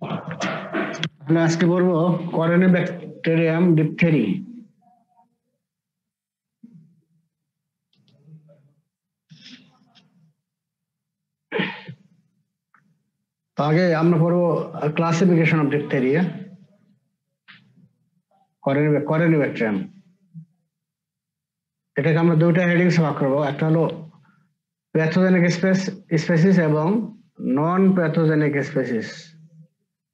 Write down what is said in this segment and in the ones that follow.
তাহলে আজকে বলবো করেনিব্যাকটেরিয়াম ডিপথেরি। তো আগে আমরা পড়বো ক্লাসিফিকেশন অফ ডিপথেরিয়া, করেনিব্যাকটেরিয়াম। এটাকে আমরা দুইটা হেডিংস ভাগ করবো, একটা হলো প্যাথোজেনিক স্পেসিস এবং নন প্যাথোজেনিক স্পেসিস।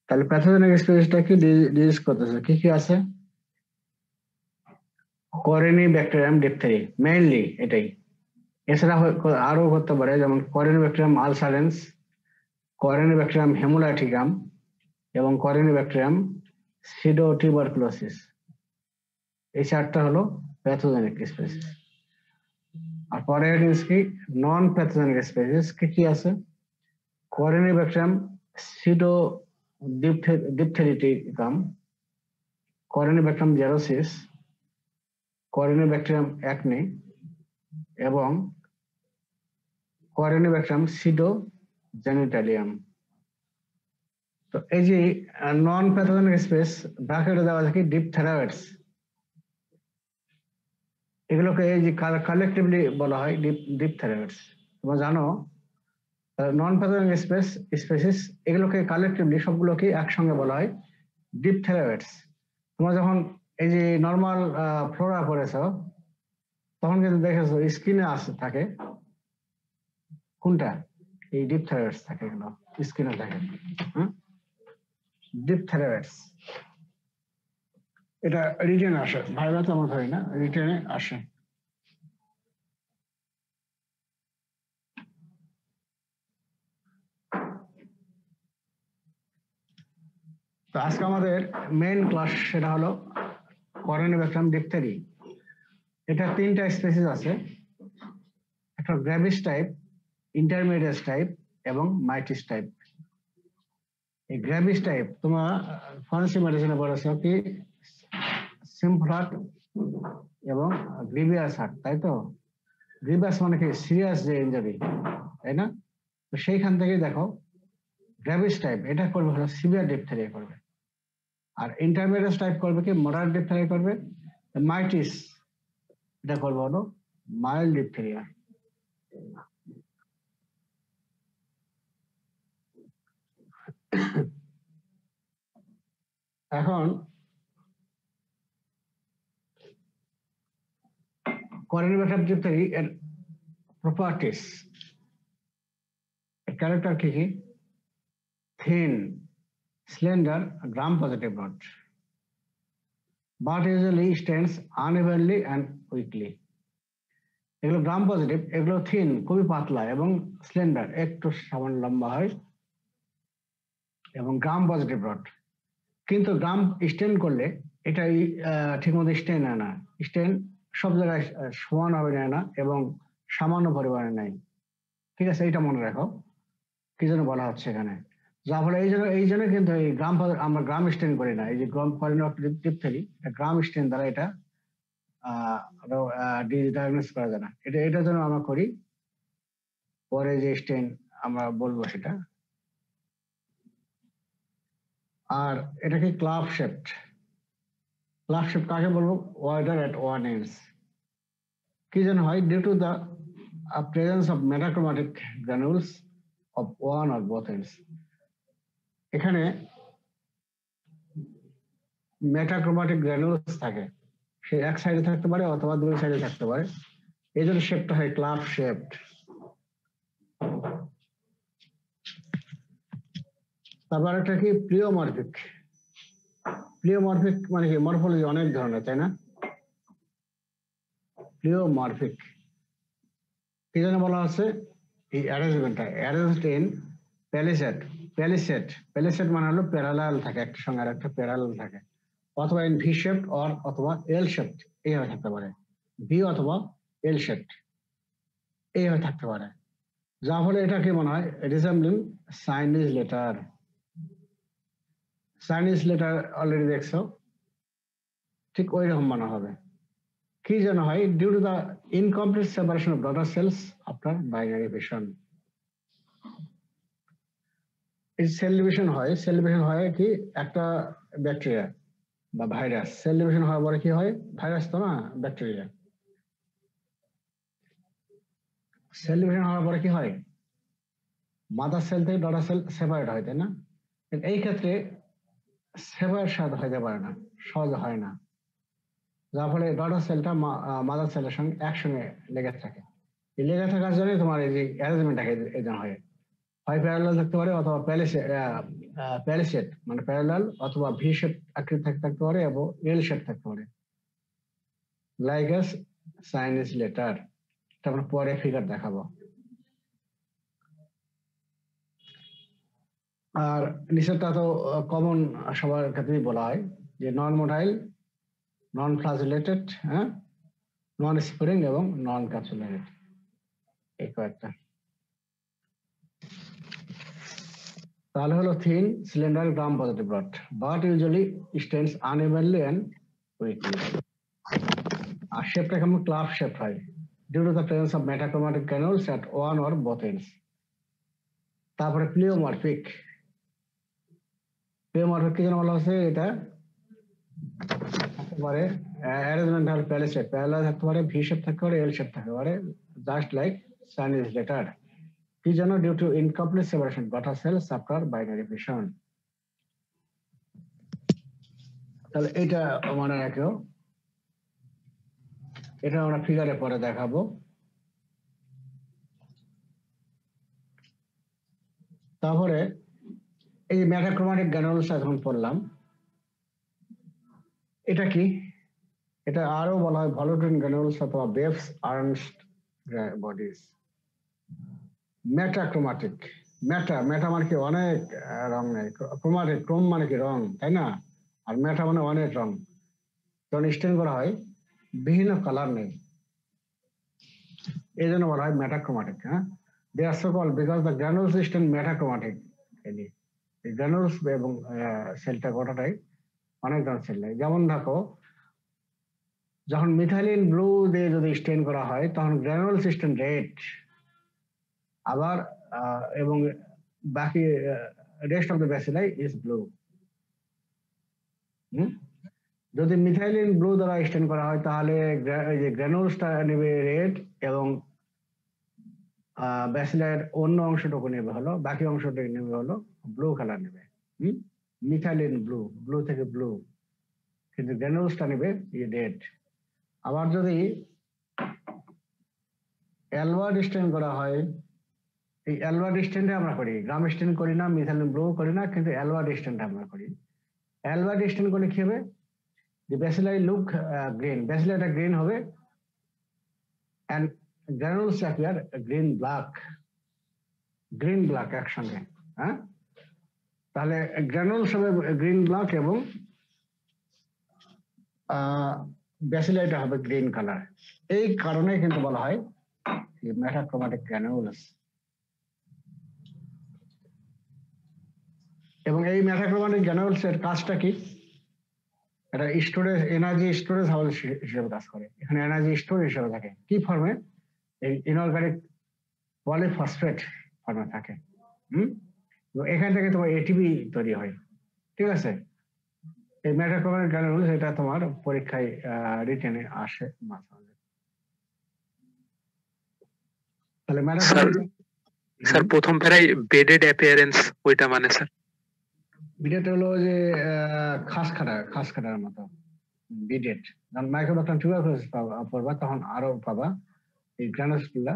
তাহলে প্যাথোজেনিক স্পেসিসটা কি ডিজিজ করতেছে, কি কি আছে? করেনিব্যাকটেরিয়াম ডিপথেরি মেইনলি এটাই। এছাড়া আরো করতে পারে, যেমন করেনিব্যাকটেরিয়াম আলসারেন্স, করেনিব্যাকটেরিয়াম হেমোলাইটিকাম এবং করেনিব্যাকটেরিয়াম সিডোটিউবারকুলোসিস। এই চারটা হলো প্যাথোজেনিক স্পেসিস। আর পরে হেডিংস কি নন প্যাথোজেনিক স্পেসিস কি কি আছে? করেনিব্যাকটেরিয়াম সিডো ডিপথেরিটিকাম, করেনিব্যাকটেরিয়াম জেরোসিস, করেনিব্যাকটেরিয়াম অ্যাকনে এবং করেনিব্যাকটেরিয়াম সিডোজেনিটালিয়াম। তো এই যে নন প্যাথোজেনিক স্পেস ব্র্যাকেটে দেওয়া থাকে ডিপথেরাইডস, এগুলোকে এই যে কালেকটিভলি বলা হয় ডিপথেরাইডস। তোমরা জানো নন প্যাথোজেনিক স্পেসিস এগুলোকে কালেকটিভলি সবগুলোকে একসঙ্গে বলা হয় ডিপথেরাইডস। তোমরা যখন এই যে নর্মাল ফ্লোরা পড়েছো তখন কিন্তু দেখেছো স্কিনে থাকে কোনটা, এই ডিপথেরাইডস থাকে, এগুলো স্কিনে থাকে। ডিপথেরাইডস এটা রিটেনে আসে, ভাইবা তো আমার হয় না, রিটেনে আসে। তো আজকে আমাদের মেইন ক্লাস সেটা হলো করেনিব্যাকটেরিয়াম ডিপথেরি। এটা তিনটা স্পেসিস আছে, একটা গ্র্যাভিস টাইপ, ইন্টারমিডিয়েট টাইপ এবং মাইটিস টাইপ। এই গ্র্যাভিস টাইপ তোমরা ফরেনসিক মেডিসিনে পড়েছো কি সিমফ্লাট এবং গ্রিভিয়াস হার্ট, তাই তো? গ্রিভিয়াস মানে কি সিরিয়াস যে ইনজুরি, তাই না? তো সেইখান থেকে দেখো গ্র্যাভিস টাইপ এটা করবে হলো সিভিয়ার ডিপথেরিয়া করবে, আর ইন্টারমিডিয়েট টাইপ করবে কি মডারেট ডিপথেরিয়া করবে, মাইটিস এটা করবে হলো মাইল্ড ডিপথেরিয়া। এখন করেনিব্যাকটেরিয়াম ডিপথেরি এর প্রপার্টিস, ক্যারেক্টার কি কি? Thin, slender, gram-positive rod, but usually stands unevenly and weakly. এগুলো গ্রাম পজিটিভ, এগুলো থিন খুবই পাতলা এবং স্লেন্ডার একটু সামান্য লম্বা হয় এবং গ্রাম পজিটিভ রড। কিন্তু গ্রাম স্টেন করলে এটাই ঠিকমতো স্টেন হয় না, স্টেন সব জায়গায় সমানভাবে নেয় না এবং সামান্য পরিমাণে নেয়। ঠিক আছে, এইটা মনে রাখো কি জন্য বলা হচ্ছে এখানে। যার ফলে এই জন্য কিন্তু এই আমরা গ্রাম স্টেন করি না, এই যে ডিপথেরি গ্রাম স্টেন দ্বারা এটা ডায়াগনোস করা যায় না, এটার জন্য আমরা করি পরে যে স্টেন আমরা বলবো সেটা। আর এটা কি ক্লাব শেপড, ক্লাব শেপ কাকে বলবো? Wider at one ends. কি জন্য হয়? Due to the presence of metachromatic granules of one or both ends. এখানে মেটাক্রোমাটিক গ্রানুলস থাকে, সে এক সাইডে থাকতে পারে অথবা দুই সাইডে থাকতে পারে, এই জন্য শেপটা হয় ক্লাব শেপড। তারপর একটা কি প্লিওমরফিক। প্লিওমরফিক মানে কি মরফোলজি অনেক ধরনের, তাই না? প্লিওমরফিক কি জন্য বলা হচ্ছে? এই অ্যারেঞ্জমেন্টটা অ্যারেঞ্জড ইন প্যালিসেড। প্যালিসেড মানে হলো প্যারালাল থাকে, একটা সঙ্গে আর একটা প্যারালাল থাকে, অথবা ইন ভি শেপড অথবা এল শেপড, এইভাবে থাকতে পারে, ভি অথবা এল শেপড এইভাবে থাকতে পারে। যার ফলে এটা কি মনে হয়? Resembling Chinese letter. Chinese letter already দেখছো, ঠিক ওই রকম মনে হবে। কি যেন হয়? Due to the incomplete separation of daughter cells after binary fission. এই সেল ডিভিশন হয় কি একটা ব্যাকটেরিয়া বা ভাইরাস, সেল ডিভিশন হওয়ার পরে কি হয়, ভাইরাস তো না ব্যাকটেরিয়া, সেল ডিভিশন হওয়ার পরে কি হয়, মাদার সেল থেকে ডটার সেল সেপারেট হয়, তাই না? এই ক্ষেত্রে সেপারেট হইতে পারে না, সহজ হয় না, যার ফলে ডটার সেলটা মাদার সেলের সঙ্গে একসঙ্গে লেগে থাকে। এই লেগে থাকার জন্য তোমার এই যে অ্যারেঞ্জমেন্ট এই জন্য হয় প্যারালাল থাকতে পারে অথবা প্যালিসেড মানে প্যারালাল অথবা ভি শেপ আকৃতি থাকতে পারে এবং এল শেপ থাকতে পারে, লাইক এস চাইনিজ লেটার। এটা আমরা পরে ফিগার দেখাবো। আর নিচেরটা তো কমন সবার ক্ষেত্রেই বলা হয় যে নন মোটাইল, নন ফ্লাজেলেটেড, হ্যাঁ, নন স্প্রিং এবং নন ক্যাপসুলেটেড, এই কয়েকটা। তাহলে হলো thin cylinder gram positive rod, but usually stains unevenly and weakly. আর শেপটা কেমন ক্লাব শেপ হয় due to the presence of metachromatic granules at one or both ends. তারপরে প্লিওমরফিক, প্লিওমরফিক কি জন্য বলা হচ্ছে, এটা থাকতে পারে অ্যারেঞ্জমেন্ট হল প্যালিসেড, প্যারালাল থাকতে পারে, ভি শেপ থাকতে পারে, এল শেপ থাকতে পারে, জাস্ট লাইক চাইনিজ লেটার। কি জন্য? Due to incomplete separation daughter cells after binary fission. তাহলে এটা মনে রাখো, এটা আমরা ফিগারে পরে দেখাবো। তারপরে এই মেটাক্রোমাটিক গ্রানুলস যখন পড়লাম, এটা কি, এটা আরো বলা হয় ভলুটিন গ্রানুলস অথবা বেভস আর্নস্ট বডিজ। মেটাক্রোমাটিক, মেটা মানে কি অনেক রং নেই, ক্রোমাটিক, ক্রোম মানে কি রং, তাই না? আর মেটা মানে অনেক রং, যখন স্টেন করা হয় বিভিন্ন কালার নেই, এই জন্য বলা হয় মেটাক্রোমাটিক। হ্যাঁ, they are so called because the granules stain metachromatic. এই গ্রানুলস এবং সেলটা গোটাটাই অনেক ধরনের সেল নেই। যেমন দেখো, যখন মিথাইলিন ব্লু দিয়ে যদি স্টেন করা হয় তখন গ্রানুলস স্টেন রেড, আবার এবং বাকি rest of the bacilli is blue. যদি মিথাইলিন ব্লু দ্বারা স্টেন করা হয় তাহলে এই যে গ্রানুলসটা নেবে রেড এবং ব্যাসিলার অন্য অংশটুকু নেবে হলো, বাকি অংশটুকু নেবে হলো ব্লু কালার নেবে। মিথাইলিন ব্লু, ব্লু থেকে ব্লু, কিন্তু গ্রানুলসটা নেবে রেড। আবার যদি অ্যালওয়ার্ড স্টেন করা হয়, এই অ্যালওয়ার্ড স্টেনটা আমরা করি, গ্রাম স্টেন করি না, মিথাইলিন ব্লু করি না, কিন্তু অ্যালওয়ার্ড স্টেনটা আমরা করি। অ্যালওয়ার্ড স্টেন করলে কি হবে, the bacilli look green, bacilli green হবে and granules appear green black একসঙ্গে। হ্যাঁ, তাহলে গ্রানুলস হবে গ্রিন ব্ল্যাক এবং ব্যাসিলাইটা হবে গ্রিন কালার। এই কারণে কিন্তু বলা হয় মেটাক্রোমাটিক গ্রানুলস। এবং এই মেটাক্রোমাটিক গ্রানুলস এর কাজটা কি, এটা স্টোরেজ, এনার্জি স্টোরেজ হাউস হিসেবে কাজ করে। এখানে এনার্জি স্টোর হিসেবে থাকে কি ফর্মে, এই ইনঅর্গানিক পলিফসফেট ফর্মে থাকে। এখান থেকে তোমার এটিপি তৈরি হয়, ঠিক আছে? এই মেটাক্রোমাটিক গ্রানুলস এটা তোমার পরীক্ষায় রিটেনে আসে মাঝে মাঝে। তাহলে স্যার প্রথম প্যারাই বেডেড অ্যাপিয়ারেন্স ওইটা মানে স্যার বিডেট হলো যে খাস কাটার মতো বিডেট। যখন মাইক্রোবাক্টারিয়াম টিউবারকুলোসিস পড়বা তখন আরো পাবা এই গ্রানুলস গুলা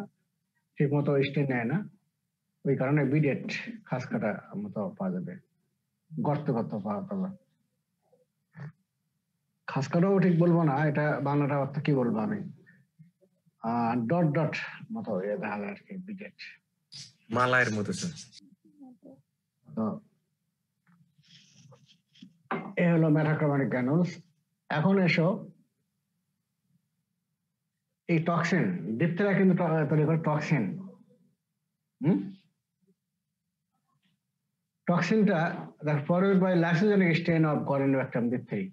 ঠিক মতো স্টেন নেয় না, ওই কারণে বিডেট খাস কাটার মতো পাওয়া যাবে, গর্ত পাবা। খাস কাটাও ঠিক বলবো না, এটা বাংলাটা অর্থ কি বলবো আমি, ডট ডট মতো দেখা যায় আর কি, বিডেট মালায়ের মতো স্যার। তো এ হলো মেটাক্রোমাটিক গ্রানুলস। এখন এসো এই টক্সিন, ডিপথেরা কিন্তু তৈরি করে টক্সিন। টক্সিনটা forward by lysogenic strain of Corynebacterium diphtheriae,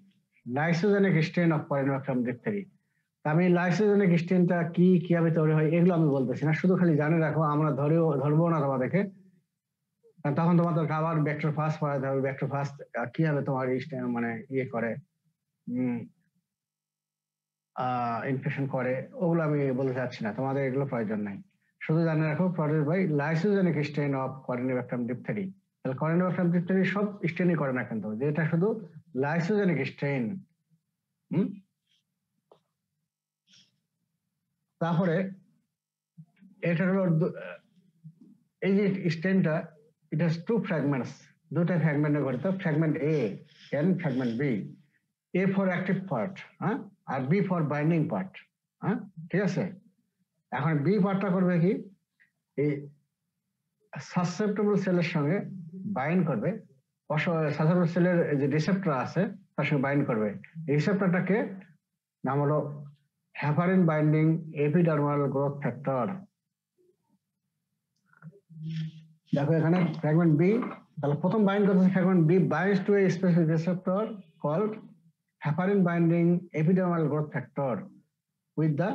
lysogenic strain of Corynebacterium diphtheriae. আমি লাইসোজেনিক স্ট্রেনটা কি কিভাবে তৈরি হয় এগুলো আমি বলতেছি না, শুধু খালি জানে রাখো, আমরা ধরবো না তোমাদেরকে, কারণ তখন তোমাদের আবার ভেক্টর ফার্স্ট পড়াতে হবে। ভেক্টর ফার্স্ট কি হবে তোমার মানে ইয়ে করে ইনফেকশন করে, ওগুলো আমি বলতে চাচ্ছি না, তোমাদের এগুলো প্রয়োজন নাই। শুধু জানে রাখো produce by lysogenic strain of Corynebacterium diphtheriae. তাহলে করেনিব্যাকটেরিয়াম ডিপথেরি সব স্ট্রেনই করে না, কিন্তু যেটা শুধু লাইসোজেনিক স্ট্রেন। তারপরে এটা হলো এই যে স্ট্রেনটা, ইট হ্যাজ টু ফ্র্যাগমেন্টস, দুটা ফ্র্যাগমেন্টে গঠিত, fragment A and fragment B. A for active part, হ্যাঁ, আর বি ফর বাইন্ডিং পার্ট, হ্যাঁ, ঠিক আছে। এখন বি পার্টটা করবে কি, এই সাসসেপ্টেবল সেলের সঙ্গে বাইন্ড করবে, সাসসেপ্টেবল সেলের যে রিসেপ্টর আছে তার সঙ্গে বাইন্ড করবে। রিসেপ্টরটাকে নাম হলো heparin binding epidermal growth factor. দেখো এখানে ফ্র্যাগমেন্ট বি, তাহলে প্রথম বাইন্ড করতেছে fragment B binds to a specific receptor called heparin binding epidermal growth factor with the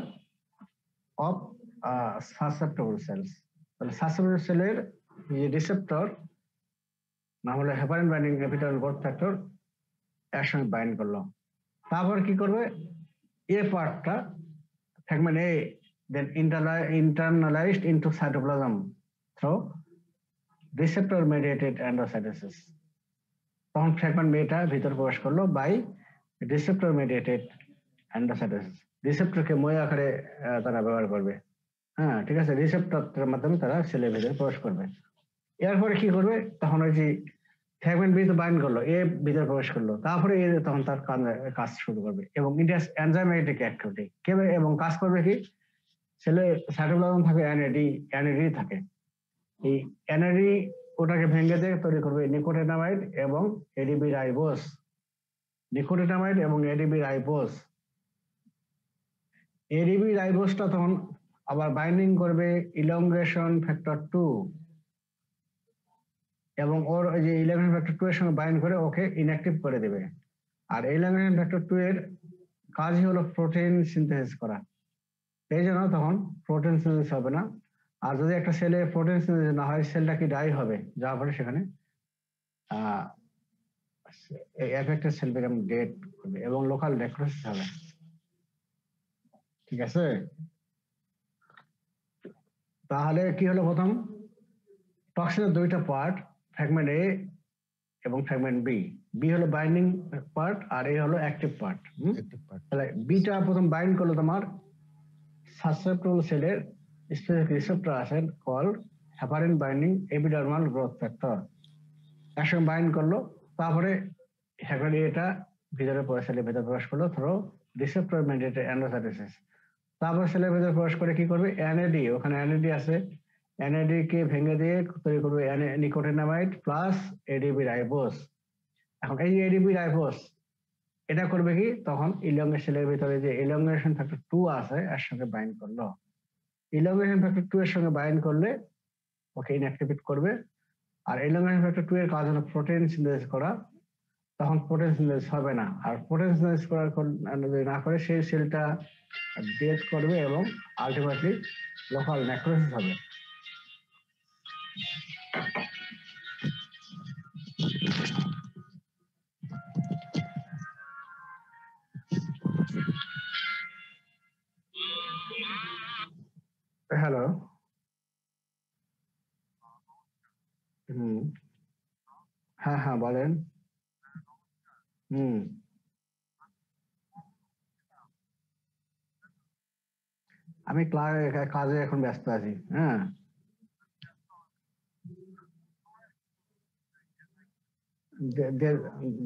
of susceptible cells. তাহলে susceptible সেলের যে রিসেপ্টর নাম হলো heparin binding epidermal growth factor এর সঙ্গে বাইন্ড করলো। তারপর কি করবে, এ পার্টটা ফ্র্যাগমেন্ট এ then internalized into cytoplasm through receptor mediated endocytosis। তখন ফ্র্যাগমেন্ট বিটা ভিতর প্রবেশ করলো বাই রিসেপ্টর মেডিয়েটেড এন্ডোসাইটোসিস। রিসেপ্টরকে মই আকারে তারা ব্যবহার করবে, হ্যাঁ, ঠিক আছে। রিসেপ্টরের মাধ্যমে তারা সেলের ভিতরে প্রবেশ করবে। এরপরে কি করবে, তখন ওই যে ফ্র্যাগমেন্ট বি তো বাইন্ড করলো, এ ভিতরে প্রবেশ করলো, তারপরে এ তখন তার কাজ শুরু করবে এবং ইন্টাস এনজাইমেটিক অ্যাক্টিভিটি কেবে, এবং কাজ করবে কি, সেলে সাইটোপ্লাজম থাকে এনএডি থাকে, এই এনএডি ওটাকে ভেঙে দিয়ে তৈরি করবে নিকোটিনামাইড এবং এডিবি রাইবোজ। নিকোটিনামাইড এবং এডিবি রাইবোজ, এডিবি রাইবোজটা তখন আবার বাইন্ডিং করবে ইলংগেশন ফ্যাক্টর 2 এবং ওর যে ইলংগেশন ফ্যাক্টর 2 এর সঙ্গে বাইন্ড করে ওকে ইনঅ্যাক্টিভ করে দেবে। আর ইলংগেশন ফ্যাক্টর 2 এর কাজই হলো প্রোটিন সিনথেসিস করা, এই জন্য তখন প্রোটিন সিনথেসিস হবে না। আর যদি একটা সেলে প্রোটিন সিনথেসিস না হয়, সেলটা কি ডাই হবে, যার ফলে সেখানে এফেক্টেড সেল বিকাম ডেড করবে এবং লোকাল নেক্রোসিস হবে, ঠিক আছে। তাহলে কি হলো, প্রথম টক্সিনের দুইটা পার্ট, ফ্র্যাগমেন্ট এ এবং ফ্র্যাগমেন্ট বি। বি হলো বাইন্ডিং পার্ট আর এ হলো অ্যাক্টিভ পার্ট। তাহলে বিটা প্রথম বাইন্ড করলো তোমার সাসসেপ্টেবল সেলের স্পেসিফিক রিসেপ্টর আছে call heparin binding epidermal growth factor, একসঙ্গে বাইন্ড করলো। তারপরে হেপারিন এটা ভিতরে সেলের ভিতরে প্রবেশ করলো থ্রো রিসেপ্টর মেডিয়েটেড এন্ডোসাইটোসিস। তারপর সেলের ভিতরে প্রবেশ করে কি করবে, এনএডি, ওখানে এনএডি আছে, এনএডি কে ভেঙে দিয়ে তৈরি করবে নিকোটিনামাইড প্লাস এডিবি রাইবোজ। এখন এই এডিবি রাইবোজ এটা করবে কি, তখন ইলংগেশন সেলের ভিতরে যে ইলংগেশন ফ্যাক্টর 2 আছে এর সঙ্গে বাইন্ড করলো। ইলংগেশন ফ্যাক্টর 2 এর সঙ্গে বাইন্ড করলে ওকে ইনঅ্যাক্টিভেট করবে। আর ইলংগেশন ফ্যাক্টর 2 এর কাজ হলো প্রোটিন সিনথেসিস করা, তখন প্রোটিন সিনথেসিস হবে না। আর প্রোটিন সিনথেসিস করার যদি না করে, সেই সেলটা ডেথ করবে এবং আলটিমেটলি লোকাল নেক্রোসিস হবে। হ্যালো, হ্যাঁ হ্যাঁ বলেন। হুম, আমি কাজে এখন ব্যস্ত আছি। হ্যাঁ,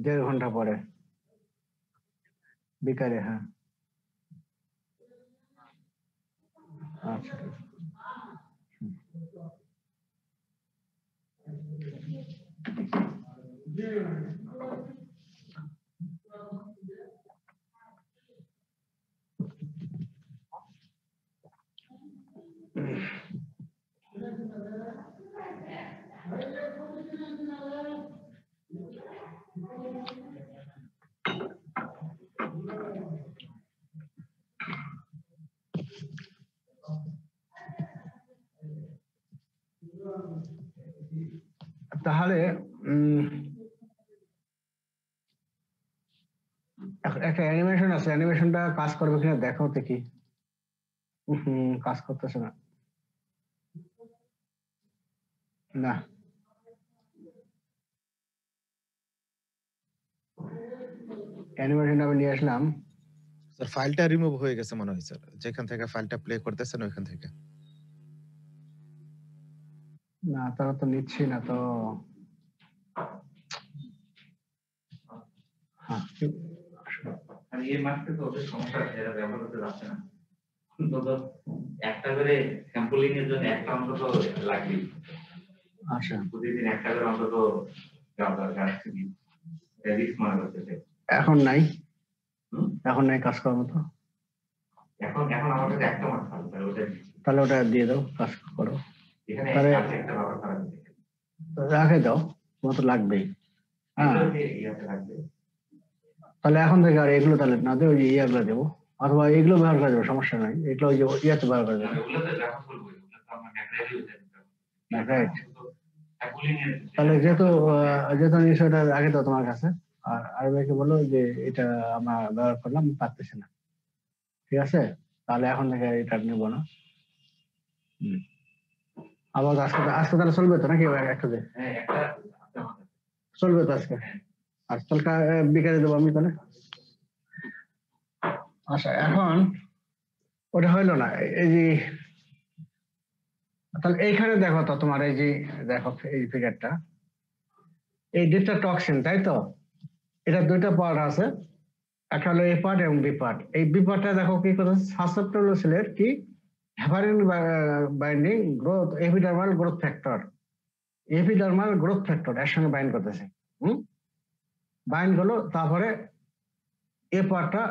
দেড় ঘন্টা পরে বিকালে। হ্যাঁ, আচ্ছা। তাহলে একটা অ্যানিমেশন আছে, অ্যানিমেশনটা কাজ করবে কিনা দেখো দেখি। কাজ করতেছে না। না, অ্যানিমেশন আমি নিয়ে আসলাম। স্যার ফাইলটা রিমুভ হয়ে গেছে মনে হয় স্যার, যেখান থেকে ফাইলটা প্লে করতেছেন ওইখান থেকে। না, তারা তো নিচ্ছি না তো। হ্যাঁ, এই মাসে তো ওদের সমস্যা আছে, এরা ব্যবহার করতে পারছে না। অন্তত একটা করে স্যাম্পলিং এর জন্য একটা অন্তত লাগবে। আচ্ছা, প্রতিদিন একটা করে অন্তত ব্যবহার করতে দিই। রিস্ক মনে করতেছে। এখন নাই, এখন নাই কাজ করার মতো। এখন আমার কাছে একটা মাস আছে, তাহলে ওটা দিয়ে দাও, কাজ করো। এখানে তাহলে একটা ব্যবহার করা যাবে। রাখে দাও, তোমার তো লাগবেই। হ্যাঁ, ইয়াতে লাগবে। তাহলে এখন থেকে আর এগুলো তাহলে না দেবো, ওই ইয়াগুলো দেবো, অথবা এগুলো ব্যবহার করে দেবো, সমস্যা নাই। এগুলো ওই যে ইয়াতে ব্যবহার করে দেবো। ওগুলো তো ব্যবহার করবো, ওগুলো তো আমরা ম্যাকডাইলে ইউজ করতে রাইট। স্যাম্পলিং এর তাহলে যেহেতু বিষয়টা আগে দাও তোমার কাছে, আর আরবিকে বলো যে এটা আমরা ব্যবহার করলাম, পারতেছি না। ঠিক আছে, তাহলে এখন থেকে এটা নিবো না। আবার আজকে তাহলে চলবে তো নাকি একটা যে হ্যাঁ একটা চলবে তো আজকে? আজকাল বিকালে দেবো আমি তাহলে। আচ্ছা, এখন ওটা হইলো না, এই যে তাহলে এইখানে দেখো তো তোমার এই যে দেখো এই ফিগারটা, এই দুইটা টক্সিন, তাই তো? এটা দুইটা পার্ট আছে, একটা হলো এ পার্ট এবং বি পার্ট। এই বি পার্টটা দেখো কি করছে, সাসেপ্টেবল সেলের কি heparin binding growth, epidermal growth factor, epidermal growth factor এর সঙ্গে বাইন্ড করতেছে। বাইন্ড করলো, তারপরে এ পার্টটা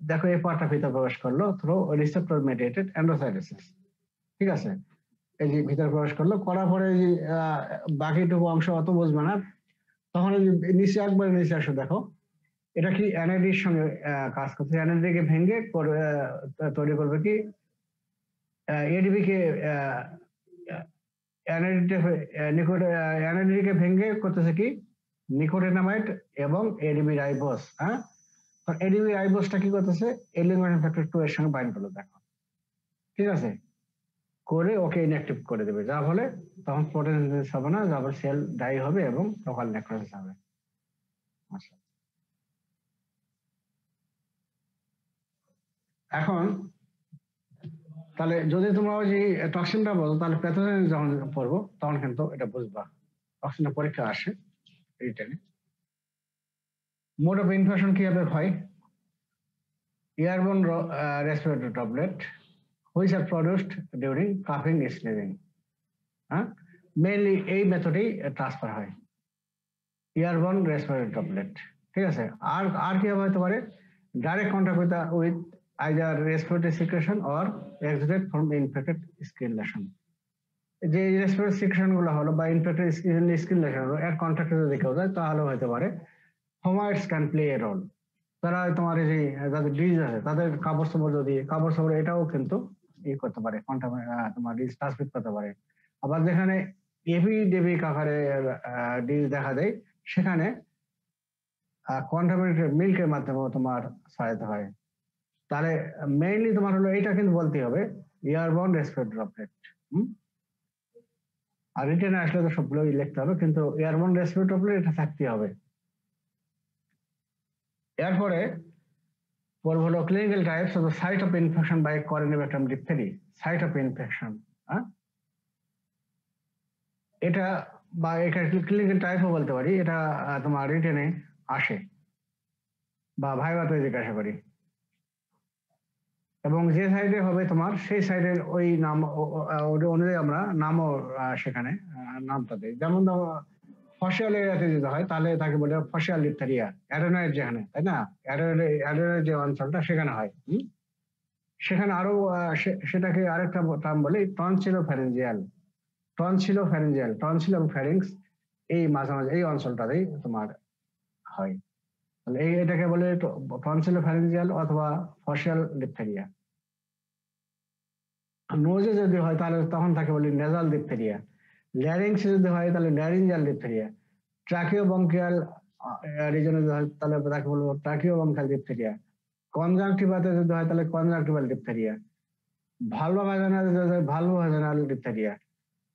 দেখো, এই পার্টটা ভিতরে প্রবেশ করলো থ্রু রিসেপ্টর মেডিয়েটেড এন্ডোসাইটোসিস। ঠিক আছে, এই যে ভিতরে প্রবেশ করলো, করার পরে এই যে বাকিটুকু অংশ অত বুঝবে না, তখন এই যে নিচে একবার নিচে আসো, দেখো এটা কি এনআইডির সঙ্গে কাজ করছে। এনআইডিকে ভেঙে তৈরি করবে কি এডিবি কে, এনআইডিকে ভেঙে করতেছে কি নিকোটিনামাইড এবং এডিবি রাইবোস। হ্যাঁ, এডিবি রাইবোসটা কি করতেছে, এলিমিনেশন ফ্যাক্টর 2 এর সঙ্গে বাইন্ড করলো, দেখো ঠিক আছে, করে ওকে ইনঅ্যাক্টিভ করে দেবে, যার ফলে তখন প্রোটিন সিনথেসিস হবে না, যার ফলে সেল ডাই হবে এবং লোকাল নেক্রোসিস হবে। আচ্ছা, এখন তাহলে যদি তোমরা ওই যে টক্সিনটা বলো, তাহলে প্যাথোজেন যখন পড়বো তখন কিন্তু এটা বুঝবা। টক্সিনটা পরীক্ষা আসে রিটেনে। মোড অফ ইনফেকশন কিভাবে হয়? Airborne respiratory droplet which are produced during কাফিং স্নিজিং। হ্যাঁ, মেইনলি এই মেথডেই ট্রান্সফার হয়, এয়ারবোর্ন রেসপিরেটরি ড্রপলেট। ঠিক আছে, আর কিভাবে হতে পারে? Direct contact with either respiratory secretion or exudate from infected skin lesion। যে রেসপিরেটরি সিক্রেশন গুলো হলো বা ইনফেক্টেড স্কিন লেশন হলো, এর কন্ট্যাক্টে যদি কেউ যায় তাহলে হতে পারে হোমাইটস ক্যান প্লে এ রোল। তারা তোমার এই যে যাদের ডিজিজ আছে তাদের কাপড় চোপড় এটাও কিন্তু করতে পারে, তোমার ডিজিজ ট্রান্সমিট করতে পারে। আবার যেখানে এপিডেমিক আকারে ডিজিজ দেখা দেয়, সেখানে কন্টামিনেটেড মিল্কের মাধ্যমে তোমার ছড়াতে হয়। তাহলে মেইনলি তোমার হলো এটা কিন্তু বলতে হবে এয়ারবোর্ন রেসপিরেটরি ড্রপলেট। আর রিটেনে আসলে তো সবগুলোই লিখতে হবে, কিন্তু এয়ারবোর্ন রেসপিরেটরি ড্রপলেট এটা থাকতে হবে। এরপরে পড়ব হলো clinical types of the site of infection by Corynebacterium diphtheriae. Site of infection, এটা বা এটা ক্লিনিক্যাল টাইপও বলতে পারি। এটা তোমার রিটেনে আসে বা ভাইভাতে জিজ্ঞাসা করি, এবং যে সাইডে হবে তোমার সেই সাইডের ওই নাম অনুযায়ী আমরা নামও সেখানে নামটা দিই। যেমন ফসিয়াল এরিয়াতে যদি হয় তাহলে তাকে বলে ফসিয়াল ডিপথেরিয়া, অ্যাডেনয়েড যেখানে, তাই না, অ্যাডেনয়েড যে অঞ্চলটা সেখানে হয়। সেখানে আরো সেটাকে আরেকটা টার্ম বলে টনসিলোফ্যারিঞ্জিয়াল। টনসিল এবং ফ্যারিংস এই মাঝামাঝি এই অঞ্চলটাতেই তোমার হয়। তাহলে এটাকে বলে টনসিলোফ্যারিঞ্জিয়াল অথবা ফসিয়াল ডিপথেরিয়া। নোজে যদি হয় তাহলে তখন তাকে বলি নেজাল ডিপথেরিয়া। ল্যারিংস যদি হয় তাহলে ল্যারিঞ্জাল ডিপথেরিয়া, ট্রাকিও বঙ্কিয়াল রিজনে যদি হয় তাহলে তাকে বলবো ট্রাকিও বঙ্কিয়াল ডিপথেরিয়া, কনজাংটিভাতে যদি হয় তাহলে কনজাংটিভাল ডিপথেরিয়া, ভালভো ভাজানাল যদি হয় ভালভো ভাজানাল ডিপথেরিয়া।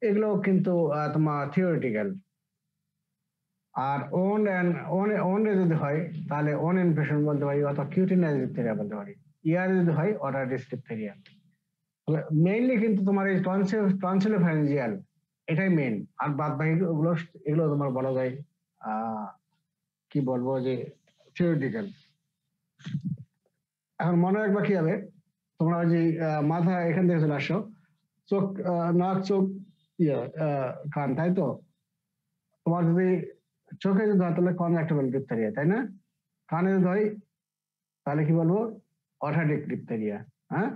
এগুলো কিন্তু তোমার থিওরিটিক্যাল। আর ওন যদি হয় তাহলে ওন ইনফেকশন বলতে পারি অথবা কিউটিনাইজ ডিপথেরিয়া বলতে পারি। ইয়ার যদি হয় অটাইটিস ডিপথেরিয়া। মেইনলি কিন্তু তোমার এই টনসিলোফ্যারিঞ্জিয়াল এটাই মেইন, আর বাদ বাকি এগুলো তোমার বলা যায় কি বলবো যে থিওরিটিক্যাল। এখন মনে রাখবা কি হবে, তোমরা যে মাথা এখান থেকে চলে আসো, চোখ নাক চোখ কান, তাই তো? তোমার যদি চোখে যদি হয় তাহলে কনজাংটিভাল ডিপথেরিয়া, তাই না? কানে যদি হয় তাহলে কি বলবো অটাইটিক ডিপথেরিয়া। হ্যাঁ,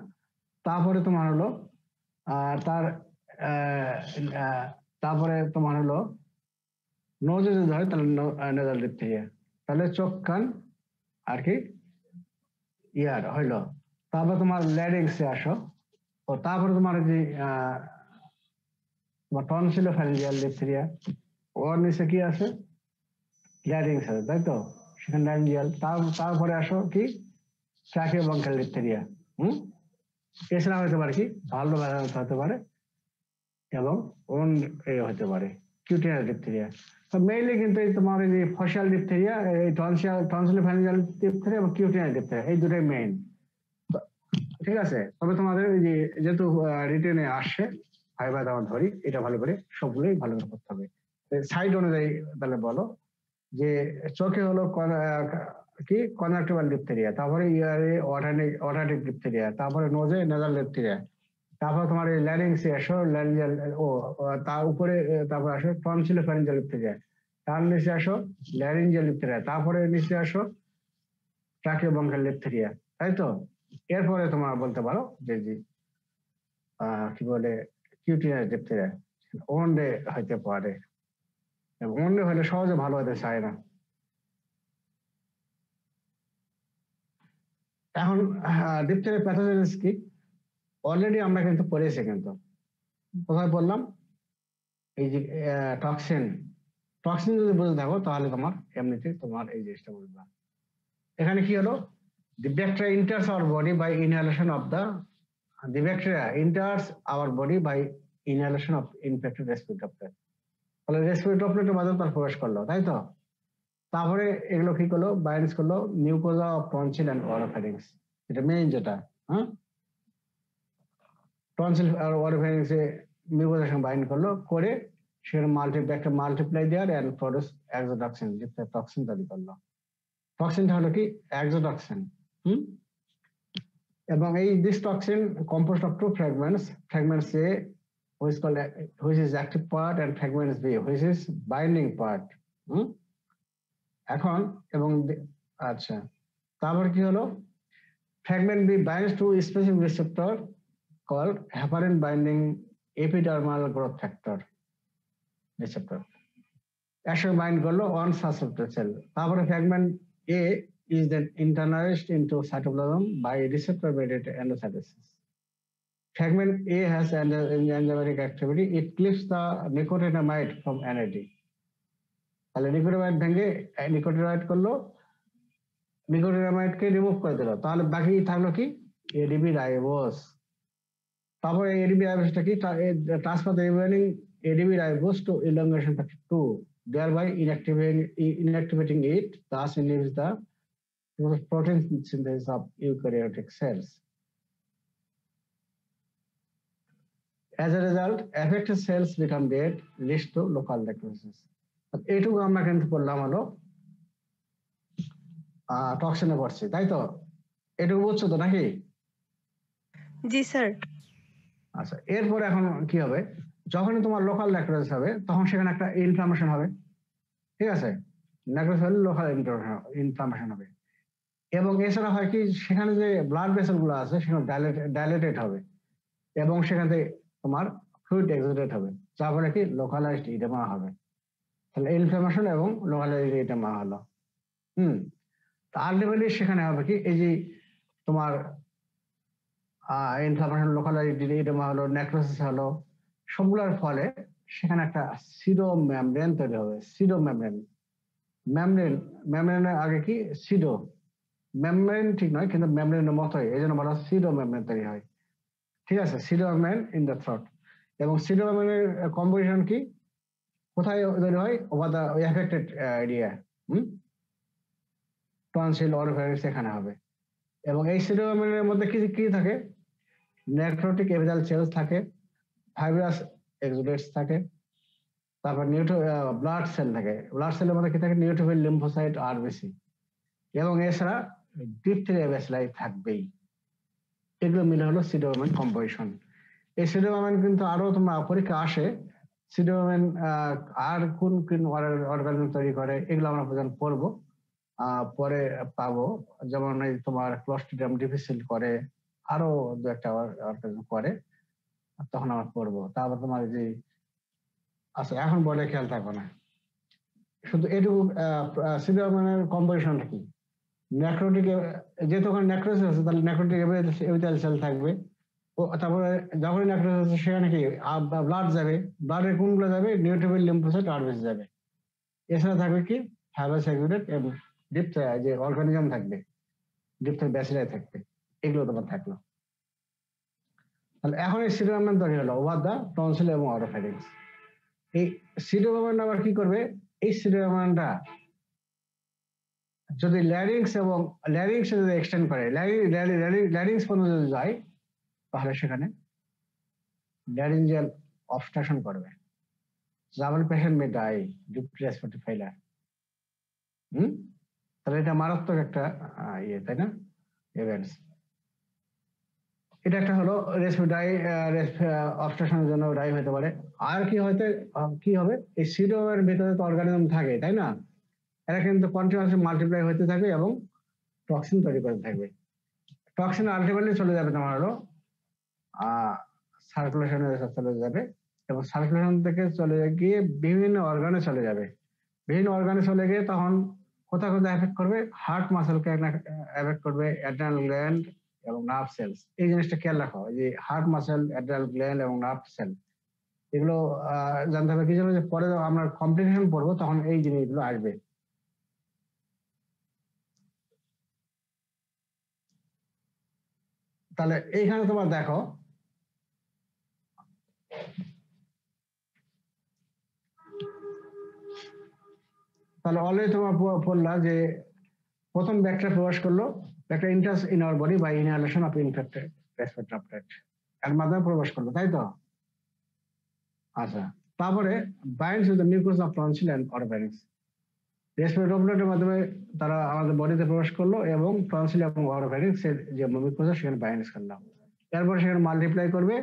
তারপরে তোমার হলো তারপরে তোমার হলো নোজে যদি হয় তাহলে নেজাল ডিপথেরিয়া। তাহলে চোখ কান আর কি ইয়ার হইলো। তারপর তোমার ল্যারিংসে আসো, ও তারপরে তোমার যে তোমার টনসিলোফ্যারিঞ্জিয়াল ডিপথেরিয়া, ওর নিচে কি আছে ল্যারিংস আছে, তাই তো? সেখানে ল্যারিঞ্জিয়াল। তারপরে আসো কি ট্রাকিও বঙ্কিয়াল ডিপথেরিয়া। এছাড়া হতে পারে কি ভালভো ভাজানাল হতে পারে এবং ওন হতে পারে কিউটিনাইজ ডিপথেরিয়া। তো মেইনলি কিন্তু এই তোমার এই যে ফসিয়াল ডিপথেরিয়া, এই টনসিলোফ্যারিঞ্জিয়াল ডিপথেরিয়া এবং কিউটিনাইজ ডিপথেরিয়া, এই দুটোই মেইন। ঠিক আছে, তবে তোমাদের এই যে যেহেতু রিটেনে আসছে ফাইবার দেওয়ার ধরি, এটা ভালো করে সবগুলোই ভালো করে করতে হবে। সাইড অনুযায়ী তাহলে বলো যে চোখে হলো কি কনজাংটিভাল ডিপথেরিয়া, তারপরে ইয়ারে অটাইটিক ডিপথেরিয়া, তারপরে নোজে নেজাল ডিপথেরিয়া, তারপরে তোমার এই ল্যারিংসে আসো ল্যারিঞ্জিয়াল, তার উপরে তারপরে আসো টনসিলোফ্যারিঞ্জিয়াল ডিপথেরিয়া, তার নিচে আসো ল্যারিঞ্জিয়াল ডিপথেরিয়া, তারপরে নিচে আসো ট্রাকিও বঙ্কিয়াল ডিপথেরিয়া, তাই তো? এরপরে তোমরা বলতে পারো যে কি বলে কিউটিনাইজ ডিপথেরিয়া ওয়ানডে হইতে পারে, এবং ওয়ানডে হলে সহজে ভালো হতে চায় না। এখন ডিপথেরিয়া প্যাথোজেনিস কি অলরেডি আমরা কিন্তু পড়েছি, কিন্তু কোথায় বললাম এই যে টক্সিন যদি বুঝে থাকো তাহলে তোমার এমনিতে তোমার এই জিনিসটা বুঝবা। এখানে কি হলো, the bacteria enters our body by inhalation of the bacteria enters our body by inhalation of infected respiratory droplet। তাহলে রেসপিরেটরি ড্রপলেটের মাধ্যমে তার প্রবেশ করলো, তাই তো? তারপরে এগুলো কি করলো, বাইন্ডস করলো মিউকোজা অফ টনসিল এন্ড অরোফ্যারিংস, এটা মেইন যেটা। হ্যাঁ, টনসিল আর অরোফ্যারিংসে মিউকোজার সঙ্গে বাইন্ড করলো, করে সেখানে multiply there and produce exotoxin, যেটা টক্সিন তৈরি করলো। টক্সিনটা হলো কি এক্সোটক্সিন। এবং এই this toxin composed of two fragments A which is active part and fragments B which is binding part। এখন এবং আচ্ছা, তারপর কি হলো, fragment B binds to specific receptor called heparin binding epidermal growth factor receptor, একসঙ্গে bind করলো on সাসেপ্টর sell. তারপরে fragment A is then internalized into cytoplasm by receptor mediated endocytosis। Fragment A has an enzymatic activity, it clips the nicotinamide from NAD। তাহলে nicotinamide ভেঙে nicotinamide করলো, নিকোটিনামাইডকে remove করে দিল, তাহলে বাকি থাকলো কি ADP রাইবোজ। তারপরে ADP রাইবোজটা কি transfer the remaining ADP ribose to elongation factor 2, thereby inactivating it, thus inhibits the protein synthesis of eukaryotic cells। As a result, affected cells become dead, leads to local necrosis। এইটুকু আমরা কিন্তু বললাম হলো টক্সিনে পড়ছি, তাই তো? এটুকু বুঝছো তো নাকি? জি স্যার। আচ্ছা, এরপরে এখন কি হবে, যখনই তোমার লোকাল নেক্রোসিস হবে তখন সেখানে একটা ইনফ্লামেশন হবে। ঠিক আছে, নেক্রোসিস হলে লোকাল ইনফ্লামেশন হবে, এবং এছাড়া হয় কি সেখানে যে ব্লাড ভেসেল গুলো আছে সেখানে ডাইলেটেড হবে, এবং সেখান থেকে তোমার ফ্লুইড এক্সুডেট হবে, যার ফলে কি লোকালাইজড ইডেমা হবে। তাহলে ইনফ্লামেশন এবং লোকালাইজড ইডেমা হলো। আলটিমেটলি সেখানে হবে কি এই যে তোমার ইনফ্লামেশন, লোকালাইজড ইডেমা হলো, নেক্রোসিস হলো, সবগুলোর ফলে সেখানে একটা সিডো মেমব্রেন তৈরি হবে। সিডো মেমব্রেন, মেমব্রেনের আগে কি সিডো, মেমব্রেন ঠিক নয় কিন্তু মেমব্রেনের মতোই, এই জন্য বলা হয় সিডো মেমব্রেন তৈরি হয়। ঠিক আছে, pseudo membrane in the throat. এবং সিডো মেমব্রেনের কম্পোজিশন কি, কোথায় তৈরি হয়? Over the affected area, tonsil oropharynx এখানে হবে। এবং এই সিডো মেমব্রেনের মধ্যে কি কি থাকে? নেক্রোটিক এপিথেলিয়াল সেলস থাকে, ফাইব্রাস এক্সুডেটস থাকে, তারপর ব্লাড সেল থাকে। ব্লাড সেলের মধ্যে কি থাকে? Neutrophil, lymphocyte, RBC. এবং এছাড়া ডিপথেরিয়া ব্যাসিলাই থাকবেই। এগুলো মিলে হলো সিডোমেন কম্পোজিশন। এই সিডোমেন কিন্তু আরো তোমার পরীক্ষা আসে, সিডোমেন আর কোন কোন অর্গানিজম তৈরি করে এগুলো আমরা প্রধান পড়বো, পরে পাবো। যেমন এই তোমার ক্লোস্ট্রিডিয়াম ডিফিসিল করে, আরো দু একটা অর্গানিজম করে, তখন আমরা পড়বো। তারপর তোমার যে আচ্ছা এখন বলে খেয়াল থাকবে না, শুধু এটুকু সিডোমেনের কম্পোজিশনটা কি। নেক্রোটিক, যেহেতু ওখানে নেক্রোসিস আছে তাহলে নেক্রোটিক এপিথেলিয়াল সেল থাকবে। ও তারপরে যখন নেক্রোসিস আছে সেখানে কি ব্লাড যাবে, ব্লাডের কোনগুলো যাবে? নিউট্রোফিল, লিম্ফোসাইট, আরবিসি যাবে। এছাড়া থাকবে কি ফাইব্রাস এক্সুডেট এবং ডিপথেরিয়া যে অর্গানিজম থাকবে, ডিপথেরিয়া ব্যাসিলাই থাকবে। এগুলো তোমার থাকলো। তাহলে এখন এই সিডোমেন তৈরি হলো ওভার দা টনসিল এবং অরোফ্যারিংস। এই সিডোমেন আবার কি করবে? এই সিডোমেনটা যদি ল্যারিংস এবং ল্যারিংস যদি এক্সটেন্ড করে, ল্যারিংস পর্যন্ত যদি যায় তাহলে সেখানে ল্যারিঞ্জিয়াল অবস্ট্রাকশন করবে। যাবল patient may die due to respiratory failure. তাহলে এটা মারাত্মক একটা ইয়ে, তাই না, ইভেন্টস। এটা একটা হলো রেসপিরেটরি অবস্ট্রাকশনের জন্য ডাই হতে পারে। আর কি হয়তো কি হবে? এই সিডোমের ভিতরে তো অর্গানিজম থাকে, তাই না? এরা কিন্তু কন্টিনিউয়াসলি মাল্টিপ্লাই হতে থাকবে এবং টক্সিন তৈরি করতে থাকবে। টক্সিন আলটিমেটলি চলে যাবে তোমার হলো সার্কুলেশনে চলে যাবে, এবং সার্কুলেশন থেকে চলে গিয়ে বিভিন্ন অর্গানে চলে যাবে। বিভিন্ন অর্গানে চলে গিয়ে তখন কোথায় কোথায় এফেক্ট করবে? হার্ট মাসেলকে এফেক্ট করবে, অ্যাড্রিনাল গ্ল্যান্ড এবং নার্ভ সেলস। এই জিনিসটা খেয়াল রাখো, যে হার্ট মাসেল, অ্যাড্রিনাল গ্ল্যান্ড এবং নার্ভ সেল, এগুলো জানতে হবে। কি জন্য? যে পরে আমরা কমপ্লিকেশন পড়বো তখন এই জিনিসগুলো আসবে। তাহলে এইখানে তোমার দেখো, তাহলে অলরেডি তোমার পড়লা যে প্রথম ব্যাকটেরিয়া প্রবেশ করলো, একটা enters in our body by inhalation of infected respiratory droplet এর মাধ্যমে প্রবেশ করলো, তাই তো? আচ্ছা, তারপরে binds with the mucus of tonsil and oropharynx. Respiratory ড্রপলেটের মাধ্যমে তারা আমাদের বডিতে প্রবেশ করলো এবং টনসিল এবং অরোফ্যারিংস এর যে মিউকাস সেখানে বাইন্ডস করলাম। এরপর সেখানে মাল্টিপ্লাই করবে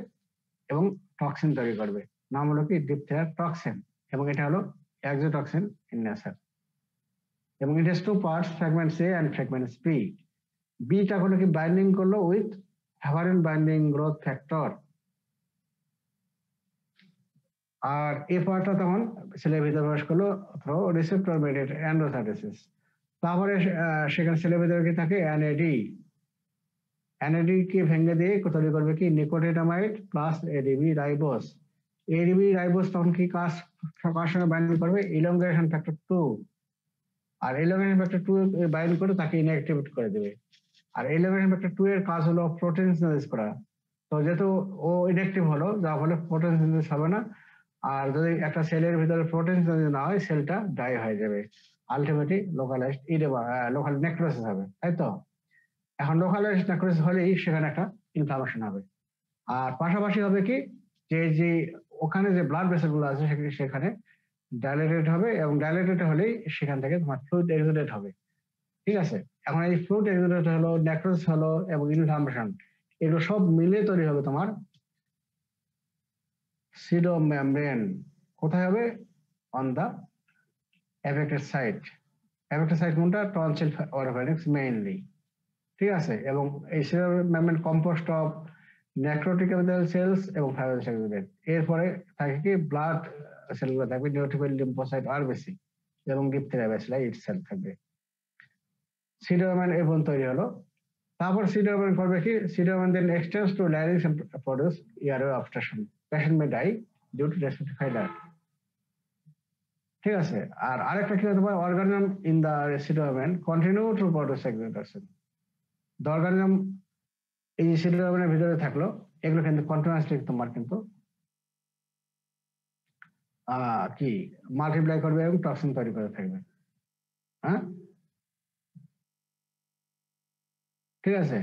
এবং টক্সিন তৈরি করবে। নাম হলো কি ডিপথেরিয়া টক্সিন, এবং এটা হলো এক্সোটক্সিন ইন নেচার। এবং it has two parts, fragments A and fragments B. Beta হলো কি বাইন্ডিং করলো with heparin binding growth factor, আর এই পার্টটা তখন সেলের ভিতরে প্রবেশ করলো থ্রু রিসেপ্টর মেডিয়েটেড এন্ডোসাইটোসিস। তারপরে সেখানে সেলের ভিতরে কি থাকে? এনএডি। এনএডি কে ভেঙে দিয়ে তৈরি করবে কি nicotinamide plus ADB ribose. ADB ribose তখন কি কার সঙ্গে বাইন্ড করবে? Elongation factor 2। আর ইলংগেশন ফ্যাক্টর 2 বাইন্ড করে তাকে ইনঅ্যাক্টিভেট করে দেবে। আর ইলংগেশন ফ্যাক্টর 2 এর কাজ হলো প্রোটিন সিনথেসিস করা। তো যেহেতু ও ইনঅ্যাক্টিভ হলো, যার ফলে প্রোটিন সিনথেসিস হবে না। আর যদি একটা সেলের ভিতরে প্রোটিন সিনথেসিস না হয়, সেলটা ডাই হয়ে যাবে, আলটিমেটলি লোকালাইজড লোকাল নেক্রোসিস হবে, তাই তো? এখন লোকালাইজড নেক্রোসিস হলেই সেখানে একটা ইনফ্লামেশন হবে। আর পাশাপাশি হবে কি যে ওখানে যে ব্লাড ভেসেল গুলো আছে সেখানে ডাইলেটেড হবে, এবং ডাইলেটেড হলেই সেখান থেকে তোমার ফ্লুইড এক্সুডেট হবে। ঠিক আছে, এখন এই ফ্লুইড এক্সুডেট হলো, নেক্রোসিস হলো এবং ইনফ্লামেশন, এগুলো সব মিলে তৈরি হবে তোমার সিডো মেমব্রেন। কোথায় হবে? On the affected site. Affected site কোনটা? Tonsil oropharynx mainly. ঠিক আছে, এবং এই pseudo membrane composed of necrotic epithelial cells এবং ফাইব্রাস এক্সুডেট। এরপরে থাকে কি ব্লাড সেলগুলো থাকবে, নিউট্রোফিল, লিম্ফোসাইট, আরবিসি এবং ডিপথেরিয়া ব্যাসিলাই ইটসেলফ থাকবে। সিডোমেন এবং তৈরি হলো। তারপর সিডোমেন করবে কি? Pseudomembrane then extends to larynx and produce airway obstruction. Patient may die due to respiratory failure. ঠিক আছে, আর আরেকটা কি হতে পারে, অর্গানিজম ইন দা রেসিডুয়ামেন্ট continue to produce excitation. The organism এই যে রেসিডুয়ামেন্টের ভিতরে থাকলো, এগুলো কিন্তু কন্টিনিউয়াসলি তোমার কিন্তু কি মাল্টিপ্লাই করবে এবং টক্সিন তৈরি করে থাকবে। হ্যাঁ, ঠিক আছে,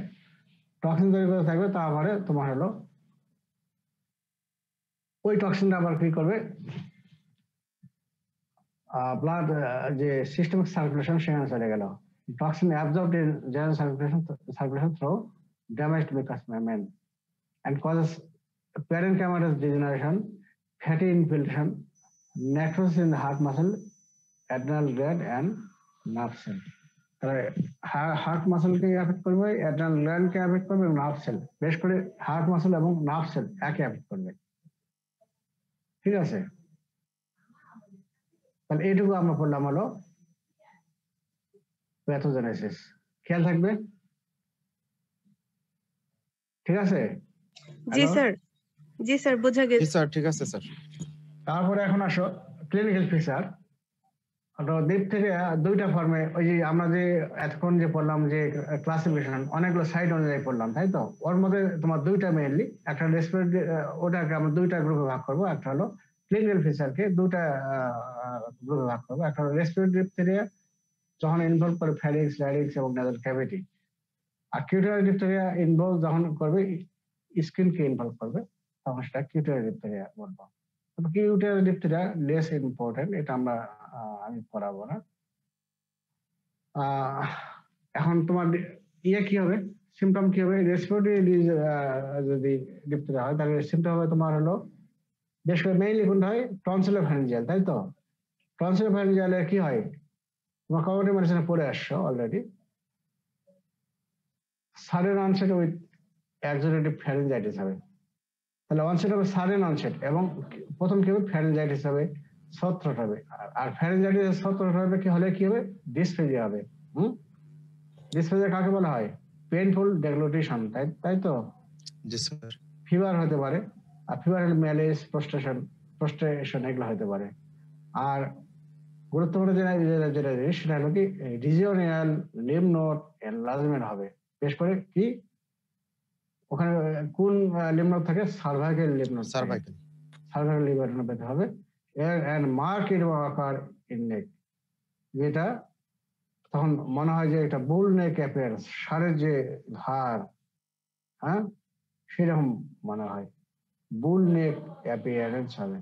টক্সিন তৈরি করে থাকবে, তারপরে তোমার হলো ওই টক্সিনটা আবার কি করবে, ব্লাড যে সিস্টেমিক সার্কুলেশন সেখানে চলে গেল। Toxin absorbed in general circulation through damaged mucus membrane and causes parenchymatous degeneration, fatty infiltration, necrosis in the heart muscle, adrenal gland and nerve cell. তাহলে হার্ট মাসেলকে এফেক্ট করবে, অ্যাড্রেনাল গ্ল্যান্ডকে এফেক্ট করবে এবং nerve cell, বেশ করে heart muscle এবং nerve cell একে effect করবে। ঠিক আছে, তাহলে এইটুকু আমরা পড়লাম হলো প্যাথোজেনেসিস। খেয়াল থাকবে, ঠিক আছে? জি Hello? স্যার, জি স্যার বোঝা জি গেছে। স্যার, ঠিক আছে স্যার। তারপরে এখন আসো ক্লিনিক্যাল ফিচার। দ্বীপ থেকে দুইটা ফর্মে, ওই যে আমরা যে এতক্ষণ যে পড়লাম যে ক্লাসিফিকেশন, অনেকগুলো সাইড অনুযায়ী পড়লাম, তাই তো? ওর মধ্যে তোমার দুইটা মেইনলি, একটা রেসপিরেটরি, ওটাকে আমরা দুইটা গ্রুপে ভাগ করবো। একটা হলো ক্লিনিক্যাল ফিচারকে দুইটা গ্রুপে ভাগ করবো। একটা হলো রেসপিরেটরি ডিপথেরিয়া, যখন ইনভলভ করে ফ্যারিংস, ল্যারিংস এবং নেজাল ক্যাভিটি। আর কিউটারি ডিপথেরিয়া ইনভলভ যখন করবে, স্কিনকে ইনভলভ করবে, তখন সেটা কিউটারি ডিপথেরিয়া বলবো। কিউটারি ডিপথেরিয়া লেস ইম্পর্টেন্ট, এটা আমরা আমি পড়াবো না। এখন তোমার ইয়ে কি হবে, সিমটম কি হবে? রেসপিরেটরি যদি ডিপথেরিয়া হয় তাহলে সিমটম হবে তোমার হলো বেশ করে মেইনলি কোনটা হয়, টনসিলোফ্যারিঞ্জিয়াল, তাই তো? টনসিলোফ্যারিঞ্জিয়ালের কি হয়, তোমার কমিউনিটি মেডিসিনে পড়ে আসছো already. Sudden onset with exudative pharyngitis হবে। তাহলে অনসেট হবে সাডেন অনসেট, এবং প্রথম কি হবে, ফ্যারিঞ্জাইটিস হবে, সত্রট হবে। আর ফ্যারিঞ্জাইটিস সত্রট হবে কি হলে কি হবে, ডিসফেজিয়া হবে। ডিসফেজিয়া কাকে বলা হয়? পেইনফুল ডেগ্লুটেশন, তাই তো? জি স্যার। ফিভার হতে পারে, আর ফিভার হলে ম্যালেজ, প্রস্ট্রেশন এগুলো হতে পারে। আর গুরুত্বপূর্ণ যেটা সেটা হলো কি, রিজিওনাল লিম্ফ নোড এনলার্জমেন্ট হবে। বেশ করে কি ওখানে কোন লিম্ফ নোড থাকে, cervical lymph node, cervical lymph node হবে। এন্ড মার্ক ইট আকার ইন নেক, যেটা তখন মনে হয় যে এটা বুল নেক অ্যাপিয়ারেন্স, ষাঁড়ের যে ধার, হ্যাঁ, সেরকম মনে হয়, বুল নেক অ্যাপিয়ারেন্স হবে।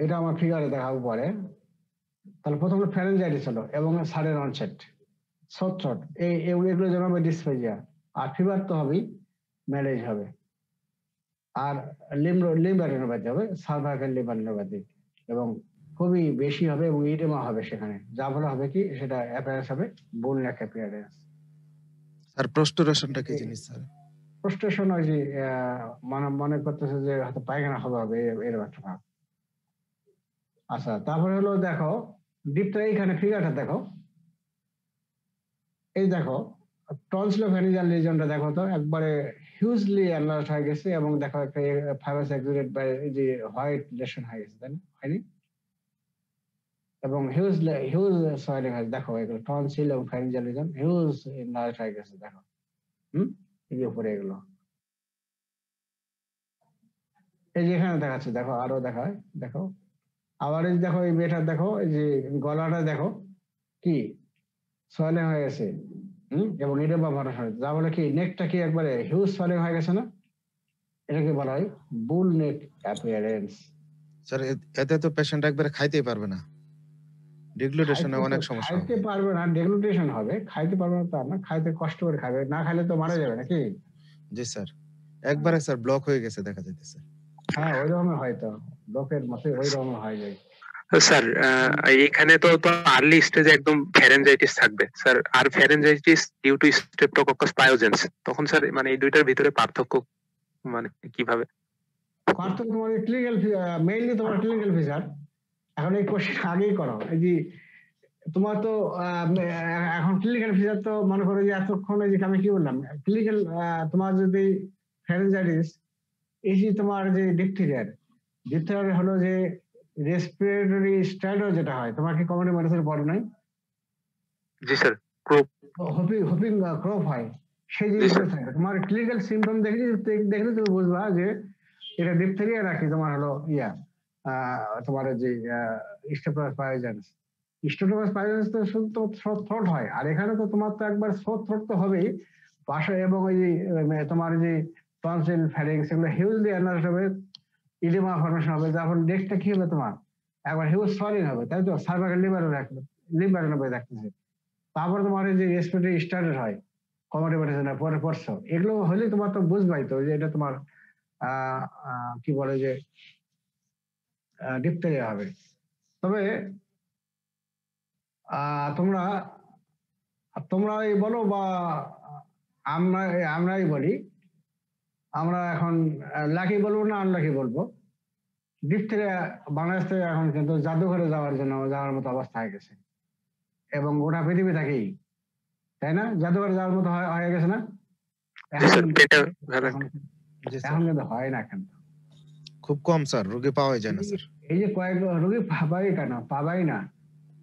এটা আমার ফিগারে দেখাবো পরে। তাহলে প্রথমে ফ্যারেঞ্জাইটিস হলো এবং সাডেন অনসেট, সট্রট, এগুলোর জন্য হবে ডিসফেজিয়া। আর ফিভার তো হবেই, ম্যালেজ হবে, আর লিম্ফ্যাডিনোপ্যাথি হবে, সার্ভাইকাল লিম্ফ্যাডিনোপ্যাথি, এবং খুবই বেশি হবে এবং ইডেমা হবে সেখানে, যা ফলে হবে কি সেটা অ্যাপিয়ারেন্স হবে বুল নেক অ্যাপিয়ারেন্স। আর প্রস্টোরেশনটা কি জিনিস স্যার? প্রস্ট্রেশন ওই যে মনে করতেছে যে হয়তো পায়খানা হবে এরকম একটা ভাব। আচ্ছা, তারপরে হলো দেখো ডিপটা, এইখানে ফিগারটা দেখো, এই দেখো টনসিলোফ্যারিঞ্জিয়াল রিজনটা দেখো তো একবারে হিউজলি এনলার্জ হয়ে গেছে, এবং দেখো একটা ফাইবাস এক্সুডেড বাই যে হোয়াইট লেশন হয়ে গেছে, তাই না? হয়নি? এবং হিউজ সয়েলিং হয়েছে, দেখো এগুলো টনসিল এবং ফ্যারিঞ্জিয়াল রিজন হিউজ এনলার্জ হয়ে গেছে, দেখো এই যে উপরে এগুলো, এই যে এখানে দেখাচ্ছে, দেখো আরো দেখায়, দেখো আবার এই দেখো এই মেয়েটার দেখো, এই যে গলাটা দেখো কি সয়েলিং হয়ে গেছে, এবং এটা ব্যবহার হয়, যা বলে কি নেকটা কি একবারে হিউজ সয়েলিং হয়ে গেছে না? এটাকে বলা হয় বুল নেক অ্যাপিয়ারেন্স। স্যার এতে তো পেশেন্ট একবারে খাইতেই পারবে না, ডিগ্লুটেশনে অনেক সমস্যা হবে। খাইতে পারবে না, ডেগ্লুটেশন হবে, খাইতে পারবে না তা না, খাইতে কষ্ট করে খাবে, না খাইলে তো মারা যাবে নাকি? জি স্যার, একবারে স্যার ব্লক হয়ে গেছে দেখা যাইতেছে। হ্যাঁ, ওই রকমের হয়তো লোকের মতে ওই রকমের হয়ে যায়। স্যার এখানে তো আর্লি স্টেজে একদম ফ্যারেঞ্জাইটিস থাকবে স্যার, আর pharyngitis due to streptococcus pyogenes, তখন স্যার মানে এই দুইটার ভিতরে পার্থক্য মানে কিভাবে? পার্থক্য তোমার ক্লিনিক্যাল, মেইনলি তোমার ক্লিনিক্যাল ফিচার। এখন এই কোশ্চেন আগেই করো, এই যে তোমার তো এখন ক্লিনিক্যাল ফিচার তো মনে করো যে এতক্ষণ যে আমি কি বললাম, ক্লিনিক্যাল তোমার যদি ফ্যারেঞ্জাইটিস, এই যে তোমার যে ডিপথেরিয়ার হলো যে রেসপিরেটরি স্ট্যান্ডার্ড যেটা হয়, তোমার কি কমিউনিটি মেডিসিন পড়ো নাই? জি স্যার, ক্রপ। হোপিং ক্রপ হয়, সেই জি জিনিসটা স্যার। থাকে। তোমার ক্লিনিক্যাল সিমটম দেখলে তুমি বুঝবা যে এটা ডিপথেরিয়া নাকি তোমার হলো তোমার যে স্টেপটোরাস পায়োজেন্স। স্টেপটোরাস পায়োজেন্স তো শুধু তো থ্রোট হয়, আর এখানে তো তোমার তো একবার থ্রোট তো হবেই পাশে, এবং ওই যে তোমার যে টনসিল ফ্যারিংস এগুলো হিউজলি এনার্জ হবে, ইডিমা ফর্মেশন হবে, যখন নেক্সটটা কি হবে তোমার একবার হিউজ সলিং হবে, তাই তো সার্ভাইকাল লিভার দেখতেছে। তারপরে তোমার এই যে রেসপিরেটরি স্টার্টেড হয় কমিউনিটি মেডিসিন পরে পড়ছো, এগুলো হলে তোমার তো বুঝবাই তো যে এটা তোমার কি বলে যে ডিপথেরিয়া হবে। তবে তোমরা তোমরাই বলো বা আমরাই বলি, আমরা এখন লাকি বলবো না আনলাকি বলবো, ডিপথেরিয়া বাংলাদেশ থেকে এখন কিন্তু জাদুঘরে যাওয়ার মতো অবস্থা হয়ে গেছে, এবং গোটা পৃথিবী থাকেই, তাই না? জাদুঘরে যাওয়ার মতো হয়ে গেছে না জি স্যার, পেটে জি স্যার, এখন কিন্তু হয় না কেন? খুব কম স্যার, রোগী পাওয়াই যায় না স্যার। এই যে কয়েক রোগী পাবাই না।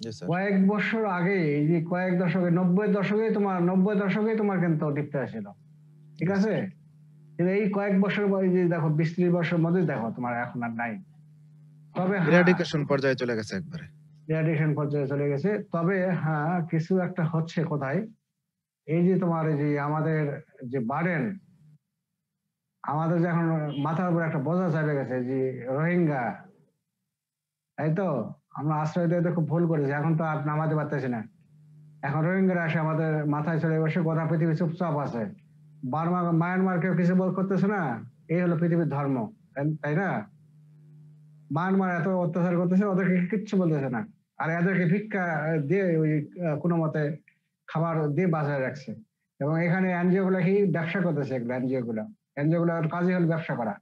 জি স্যার। কয়েক বছর আগে, এই যে কয়েক দশকে, 90 দশকে তোমার কিন্তু ডিপথেরিয়া ছিল, ঠিক আছে? কিন্তু এই কয়েক বছর যে দেখো 20-30 বছরের মধ্যে দেখো তোমার এখন আর নাই। তবে ইরাডিকেশন পর্যায়ে চলে গেছে একবারে। রেডিয়েশন পর্যায়ে চলে গেছে। তবে হ্যাঁ, কিছু একটা হচ্ছে কোথায়, এই যে তোমার এই যে আমাদের যে বার্ডেন, আমাদের যে এখন মাথার উপর একটা বোঝা চেপে গেছে, যে রোহিঙ্গা, তাই তো? আমরা আশ্রয় দিতে খুব ভুল করেছি, এখন তো আর নামাতে পারতেছি না। এখন রোহিঙ্গারা আসে আমাদের মাথায় চলে বসে, গোটা পৃথিবী চুপচাপ আছে। মায়ানমারকেও কিছু করতেছে না, এই হলো পৃথিবীর ধর্ম, তাই না? মায়ানমার এত অত্যাচার করতেছে, ওদেরকে কিচ্ছু বলতেছে না, আর এদেরকে ভিক্ষা দিয়ে ওই কোনো মতে খাবার দিয়ে বাজারে রাখছে। এবং এখানে এনজিও গুলা কি ব্যবসা করতেছে, এগুলো এনজিও গুলোর কাজই হলো ব্যবসা করা,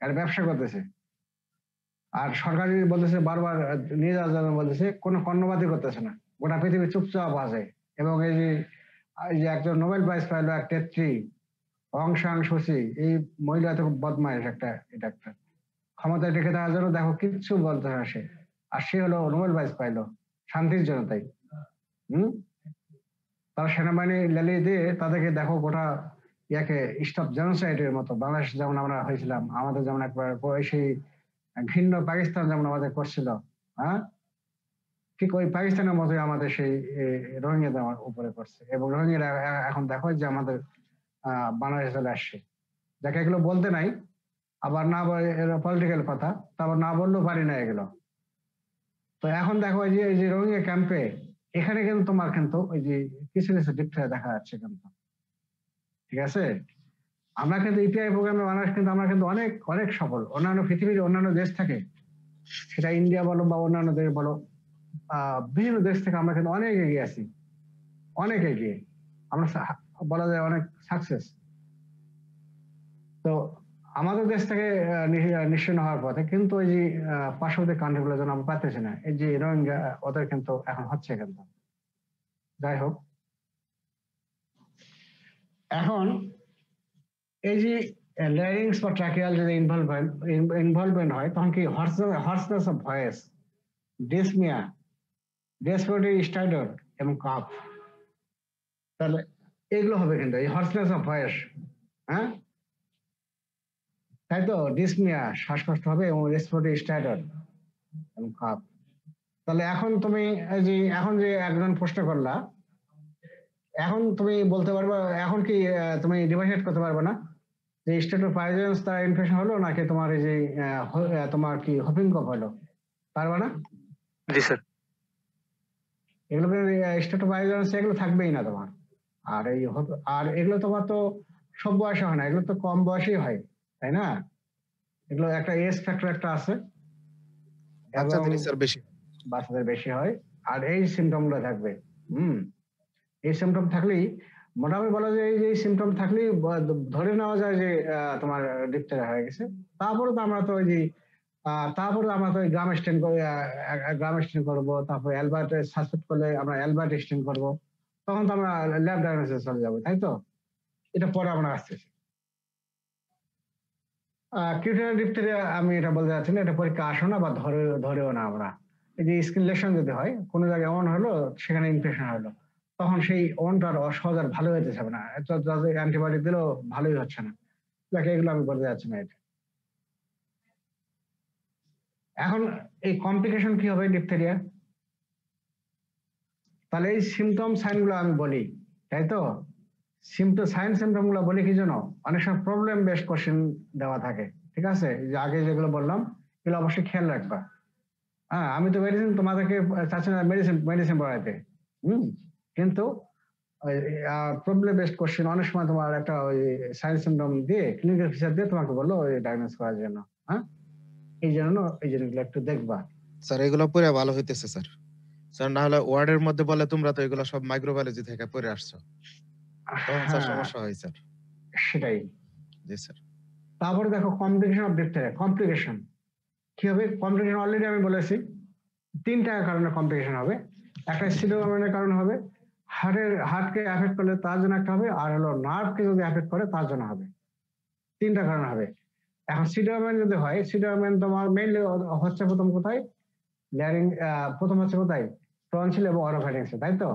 আর ব্যবসা করতেছে। আর সরকারি বলতেছে বারবার নিয়ে যাওয়ার জন্য বলতেছে, কোনো কর্ণপাতই করতেছে না, গোটা পৃথিবী চুপচাপ আছে। এবং এই যে একজন নোবেল প্রাইজ পাইলো এক নেত্রী অং সান সুচি, এই মহিলা তো খুব বদমাইশ একটা, এটা একটা ক্ষমতায় টিকে থাকার জন্য দেখো কিচ্ছু বলতে না সে, আর সে হলো নোবেল প্রাইজ পাইলো শান্তির জন্য। তাই তারা সেনাবাহিনী লেলিয়ে দিয়ে তাদেরকে দেখো গোটা ইয়াকে স্টপ জেনোসাইডের মতো, বাংলাদেশ যেমন আমরা হয়েছিলাম, আমাদের যেমন একবার সেই ভিন্ন পাকিস্তান যেমন আমাদের করছিল, হ্যাঁ, ঠিক ওই পাকিস্তানের মতোই আমাদের সেই রোহিঙ্গাদের উপরে করছে। এবং রোহিঙ্গারা এখন দেখো যে আমাদের বাংলাদেশে চলে আসছে, যাকে এগুলো বলতে নাই, আবার না পলিটিক্যাল কথা, তারপর না বললেও পারি না এগুলো। তো এখন দেখো এই যে রোহিঙ্গা ক্যাম্পে, এখানে কিন্তু তোমার কিন্তু ওই যে কিছু কিছু ডিপথেরিয়া দেখা যাচ্ছে কিন্তু, ঠিক আছে? আমরা কিন্তু ইপিআই প্রোগ্রামে বাংলাদেশ কিন্তু আমরা কিন্তু অনেক অনেক সফল, অন্যান্য পৃথিবীর অন্যান্য দেশ থেকে, সেটা ইন্ডিয়া বলো বা অন্যান্য দেশ বলো, বিভিন্ন দেশ থেকে আমরা কিন্তু অনেক এগিয়ে আছি, অনেক এগিয়ে, আমরা বলা যায় অনেক সাকসেস। তো আমাদের দেশ থেকে নিশ্চিন্ন হওয়ার পথে, কিন্তু ওই যে পার্শ্ববর্তী কান্ট্রি গুলো যেন আমরা পাচ্ছি না, এই যে রোহিঙ্গা ওদের কিন্তু এখন হচ্ছে কিন্তু। যাই হোক, এখন এই যে ল্যারিংস বা ট্রাকিয়াল যদি ইনভলভমেন্ট হয়, তখন কি হর্সনেস অফ ভয়েস, ডিসমিয়া, রেসপিরেটরি স্টাইডর এবং কাফ, তাহলে এগুলো হবে কিন্তু এই হর্সনেস অফ ভয়েস, হ্যাঁ, তাই তো? ডিসমিয়া, শ্বাসকষ্ট হবে, এবং রেসপিরেটরি স্টাইডর এবং কাফ। তাহলে এখন তুমি এখন যে একজন প্রশ্ন করলা, এখন তুমি বলতে পারবা, এখন কি তুমি ডিভাইড করতে পারবে না যে স্টেটোপাইজেন্স তার ইনফেকশন হলো নাকি তোমার এই যে তোমার কি হোপিং কফ হলো, পারবা না? জি স্যার। এগুলো স্টেটোপাইজেন্স এগুলো থাকবেই না তোমার। আর এগুলো তোমার তো সব বয়সে হয় না, এগুলো তো কম বয়সেই হয়, তাই না? এগুলো একটা এজ ফ্যাক্টর একটা আছে, বাচ্চাদের স্যার বেশি, বাচ্চাদের বেশি হয়, আর এই সিমটম গুলো থাকবে। এই সিমটম থাকলেই মোটামুটি বলা যায়, এই যে সিমটম থাকলেই ধরে নেওয়া যায় যে তোমার ডিপথেরিয়া হয়ে গেছে। তারপরে তো আমরা তো ওই যে গ্রাম স্টেন করবো, তারপরে অ্যালবার্ট সাসপেক্ট করলে আমরা অ্যালবার্ট স্টেন করবো, তখন তো আমরা ল্যাব ডায়াগনোসিস চলে যাবো, তাই তো? এটা পরে আমরা আসতেছি। কিউটেরিয়াল ডিপথেরিয়া আমি এটা বলতে চাচ্ছি না, এটা পরীক্ষা আসো না বা ধরেও না আমরা। এই যে স্কিন লেশন যদি হয় কোনো জায়গায় অন হলো, সেখানে ইনফেকশন হলো, তখন সেই অনটার সহজ আর ভালো হতে যাবে না, অ্যান্টিবায়োটিক দিলেও ভালোই হচ্ছে না। যাকে এগুলো আমি বলতে যাচ্ছি না। এটা এখন এই কমপ্লিকেশন কি হবে ডিপথেরিয়া? তাহলে এই সিমটম সাইন গুলো আমি বলি, তাই তো? সাইন সিমটম গুলো বলি কি জন্য? অনেক সময় প্রবলেম বেসড কোশ্চেন দেওয়া থাকে, ঠিক আছে? যে আগে যেগুলো বললাম এগুলো অবশ্যই খেয়াল রাখবা। হ্যাঁ, আমি তো মেডিসিন তোমাদেরকে চাচ্ছি না মেডিসিন পড়াইতে, কিন্তু প্রবলেম বেসড কোশ্চেন অনেক সময় তোমার একটা ওই সাইন সিমটম দিয়ে ক্লিনিক্যাল ফিচার দিয়ে তোমাকে বললো ওই ডায়াগনোস করার জন্য। হ্যাঁ, এই জিনিসগুলো একটু দেখবা। স্যার এগুলো পড়ে ভালো হইতেছে স্যার। স্যার না হলে ওয়ার্ডের মধ্যে বলে তোমরা তো এগুলো সব মাইক্রোবায়োলজি থেকে পড়ে আসছো, তখন স্যার সমস্যা হয় স্যার। সেটাই। জি স্যার। তারপরে দেখো কমপ্লিকেশন অফ ডিপথেরিয়া। কমপ্লিকেশন কি হবে? কমপ্লিকেশন অলরেডি আমি বলেছি, তিনটা কারণে কমপ্লিকেশন হবে। একটা সিডোমেনের কারণে হবে, হার্টকে এফেক্ট করলে তার জন্য একটা হবে, আর হলো নার্ভকে যদি এফেক্ট করে তার জন্য হবে। তিনটা কারণ হবে। এখন সিডোমেন যদি হয়, সিডোমেন তোমার মেইনলি হচ্ছে প্রথম কোথায়? প্রথম হচ্ছে কোথায়? টনসিল এবং অরোফ্যারিংসে, তাই তো?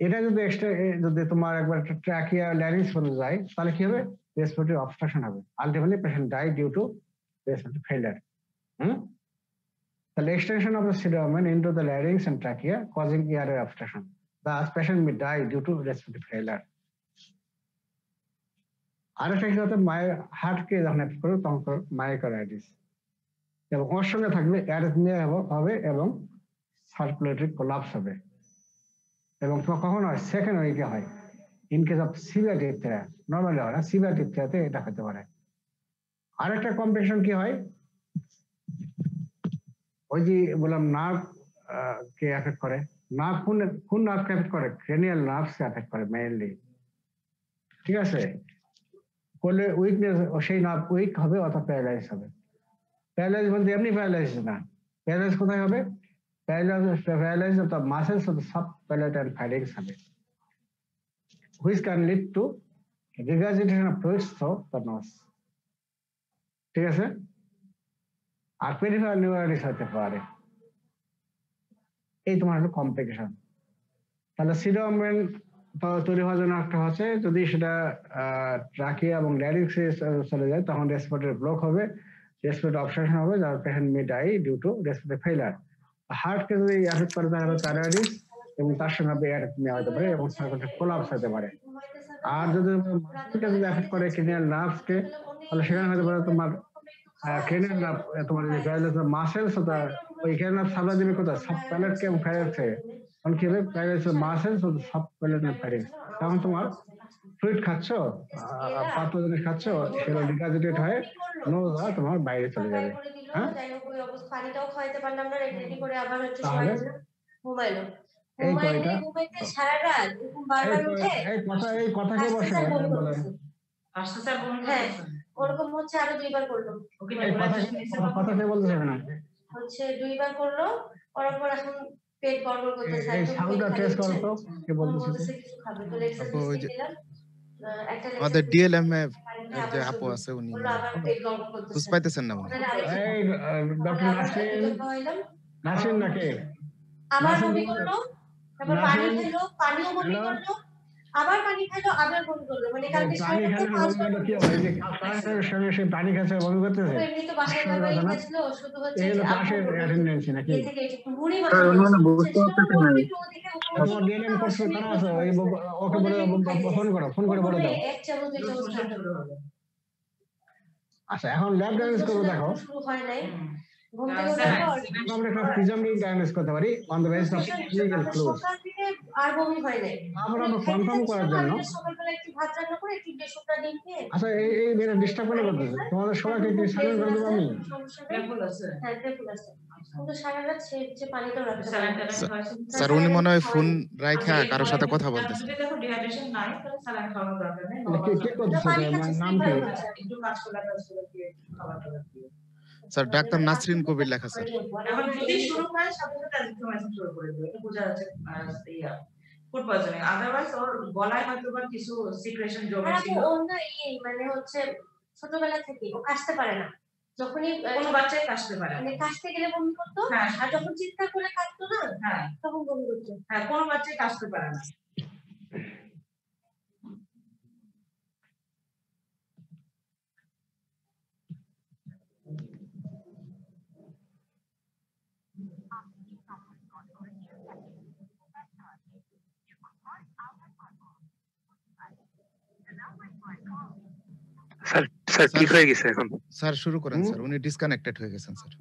এটা যদি এক্সট্রা যদি তোমার একবার ট্র্যাকিয়া ল্যারিংস পর্যন্ত যায়, তাহলে কি হবে? রেসপিরেটরি অবস্ট্রাকশন হবে। Ultimately patient die due to respiratory failure. The extension of the pseudomen into the larynx and trachea causing airway obstruction. Thus, patient may die due to respiratory failure. আরেকটা কি হতে হার্টকে যখন এফেক্ট করবে তখন মায়োকার্ডিটিস, এবং ওর সঙ্গে থাকবে অ্যারিথমিয়া হবে এবং সার্কুলেটরি কোলাপস হবে। এবং কখন হয়? সেকেন্ড উইকে হয়। In case of severe diphtheria, normally হয় না, সিভিয়ার ডিপথেরিয়াতে এটা হতে পারে। আরেকটা কমপ্লিকেশন কি হয়? ওই যে বললাম নার্ভ কে এফেক্ট করে। নার্ভ কোন নার্ভকে এফেক্ট করে? ক্রেনিয়াল নার্ভসকে এফেক্ট করে মেইনলি, ঠিক আছে? করলে উইকনেস, সেই নার্ভ উইক হবে অথবা প্যারালাইজ হবে। প্যারালাইজ বলতে এমনি প্যারালাইজ না, প্যারালাইজ কোথায় হবে? Paralyse of the muscles of the subpalatal pharynx হবে, which can lead to regurgitation of fluids through the nose, ঠিক আছে? আর পেরিফেরাল নিউরাইটিস হতে পারে। এই তোমার হলো কমপ্লিকেশন। তাহলে সিডোমেন তৈরি হওয়ার জন্য একটা হচ্ছে, যদি সেটা ট্রাকিয়া এবং ল্যারিংসে চলে যায় তখন রেসপিরেটরি ব্লক হবে, রেসপিরেটরি অবস্ট্রাকশন হবে, যার patient may die due to respiratory failure. হার্টকে যদি এফেক্ট করে তাহলে প্যারালাইটিস এবং তার সঙ্গে অ্যারিথমিয়া হতে পারে এবং সার্কুলেটরি কোলাপস হতে পারে। আর যদি মাসেলকে যদি এফেক্ট করে ক্রেনিয়াল নার্ভসকে, তাহলে সেখানে হতে পারে তোমার ক্রেনিয়াল নার্ভ, তোমার যে মাসেলস ওই ক্রেনিয়াল নার্ভ সাপ্লাই দেবে কোথায়? সাবপ্যালেটকে এবং ফ্যারিংসে। তখন কি হবে? মাসেলস ও সাবপ্যালেট এবং ফ্যারিংস। তখন তোমার ফ্লুইড খাচ্ছ, পাতলা জিনিস খাচ্ছ, সেগুলো ডিকাজিটেট হয়ে নোজ তোমার বাইরে চলে যাবে। হ্যাঁ, পানিটাও খাওয়াইতে পারলাম না, রেডি করে আবার হচ্ছে তাহলে ঘুমাইলো। এই তো এটা ঘুমাইতে সারা রাত এরকম বারবার উঠে এই কথা কে বসে বলে? হ্যাঁ, ওরকম হচ্ছে আরো 2 বার করলো। কথা কে বলতে যাবে না? হচ্ছে 2 বার করলো, করার পর এখন পেট গড়বড় করতেছে। এই সাউন্ডটা টেস্ট করো তো, কে বলতেছে? কিছু খাবে তো লেক্সাস দিলাম, একটা আমাদের ডিএলএম এ যে আপু আছে উনি আবার পেট গড়বড় করতেছে। বুঝ পাইতেছেন না উনি? এই ডক্টর নাসিন নাকি? আবার বমি করলো, তারপর পানি খেলো, পানিও বমি করলো, আবার পানি খেলো, আবার বমি করলো। মানে কালকে পানি খেলে বমি কি হয়? যে কাশির সঙ্গে সে পানি খাচ্ছে বমি করতেছে? এমনি তো বাসায় খাবার খাচ্ছিল, শুধু হচ্ছে এই হলো কাশির অ্যাটেন্ডেন্সি নাকি? থেকে একটু মুড়ি বানানো বুঝতে পারতেছি না। তোমার ডিএনএ কোর্স করা আছে, ওই ওকে বলে ফোন করে বলে দাও। 1 চামচ 2 চামচ খেতে হবে। আচ্ছা, এখন ল্যাব ডায়াগনোস করব। দেখো, শুরু হয় নাই, ঘুম থেকে ওঠার পর আমরা একটা প্রিজম্পটিভ ডায়াগনোস করতে পারি on the basis of clinical clues. সকাল থেকে আর বমি হয় নাই। আমরা কনফার্ম করার জন্য সকালবেলা একটু ভাত রান্না করে একটু শুকনা ডিম খেয়ে। আচ্ছা, এই মেরে ডিস্টার্ব করে বলতেছে, তোমাদের সবাইকে কি সাইলেন্ট করে দেব আমি? টেবল আছে, হ্যাঁ টেবল আছে, কিন্তু সারা রাত সে পানিটাও রাখতে পারে। স্যার উনি মনে হয় ফোন রাইখা কারোর সাথে কথা বলতেছে। যদি দেখো ডিহাইড্রেশন নাই তাহলে স্যালাইন খাওয়ার দরকার নেই। কে করতেছে? নাম কি? একটু কাঁচকলা দিয়ে খাবার দিয়ে। স্যার ডাক্তার নাসরিন কবির লেখা স্যার। এখন যদি শুরু হয় সাথে সাথে অ্যাজিথ্রোমাইসিন শুরু করে দেবে, এটা বোঝা যাচ্ছে ফুড পয়জনিং। আদারওয়াইজ ওর গলায় হয়তো বা কিছু সিক্রেশন জমে ছিল। ওর না মানে হচ্ছে ছোটবেলা থেকে ও কাশতে পারে না, যখনই কোনো বাচ্চাই কাশতে পারে না। মানে কাশতে গেলে বমি করতো, হ্যাঁ আর যখন চিৎকার করে কাঁদতো না হ্যাঁ তখন বমি করতো। হ্যাঁ, কোনো বাচ্চাই কাশতে পারে না। স্যার স্যার ঠিক হয়ে গেছে এখন। স্যার শুরু করেন স্যার, উনি ডিসকানেক্টেড হয়ে গেছেন স্যার।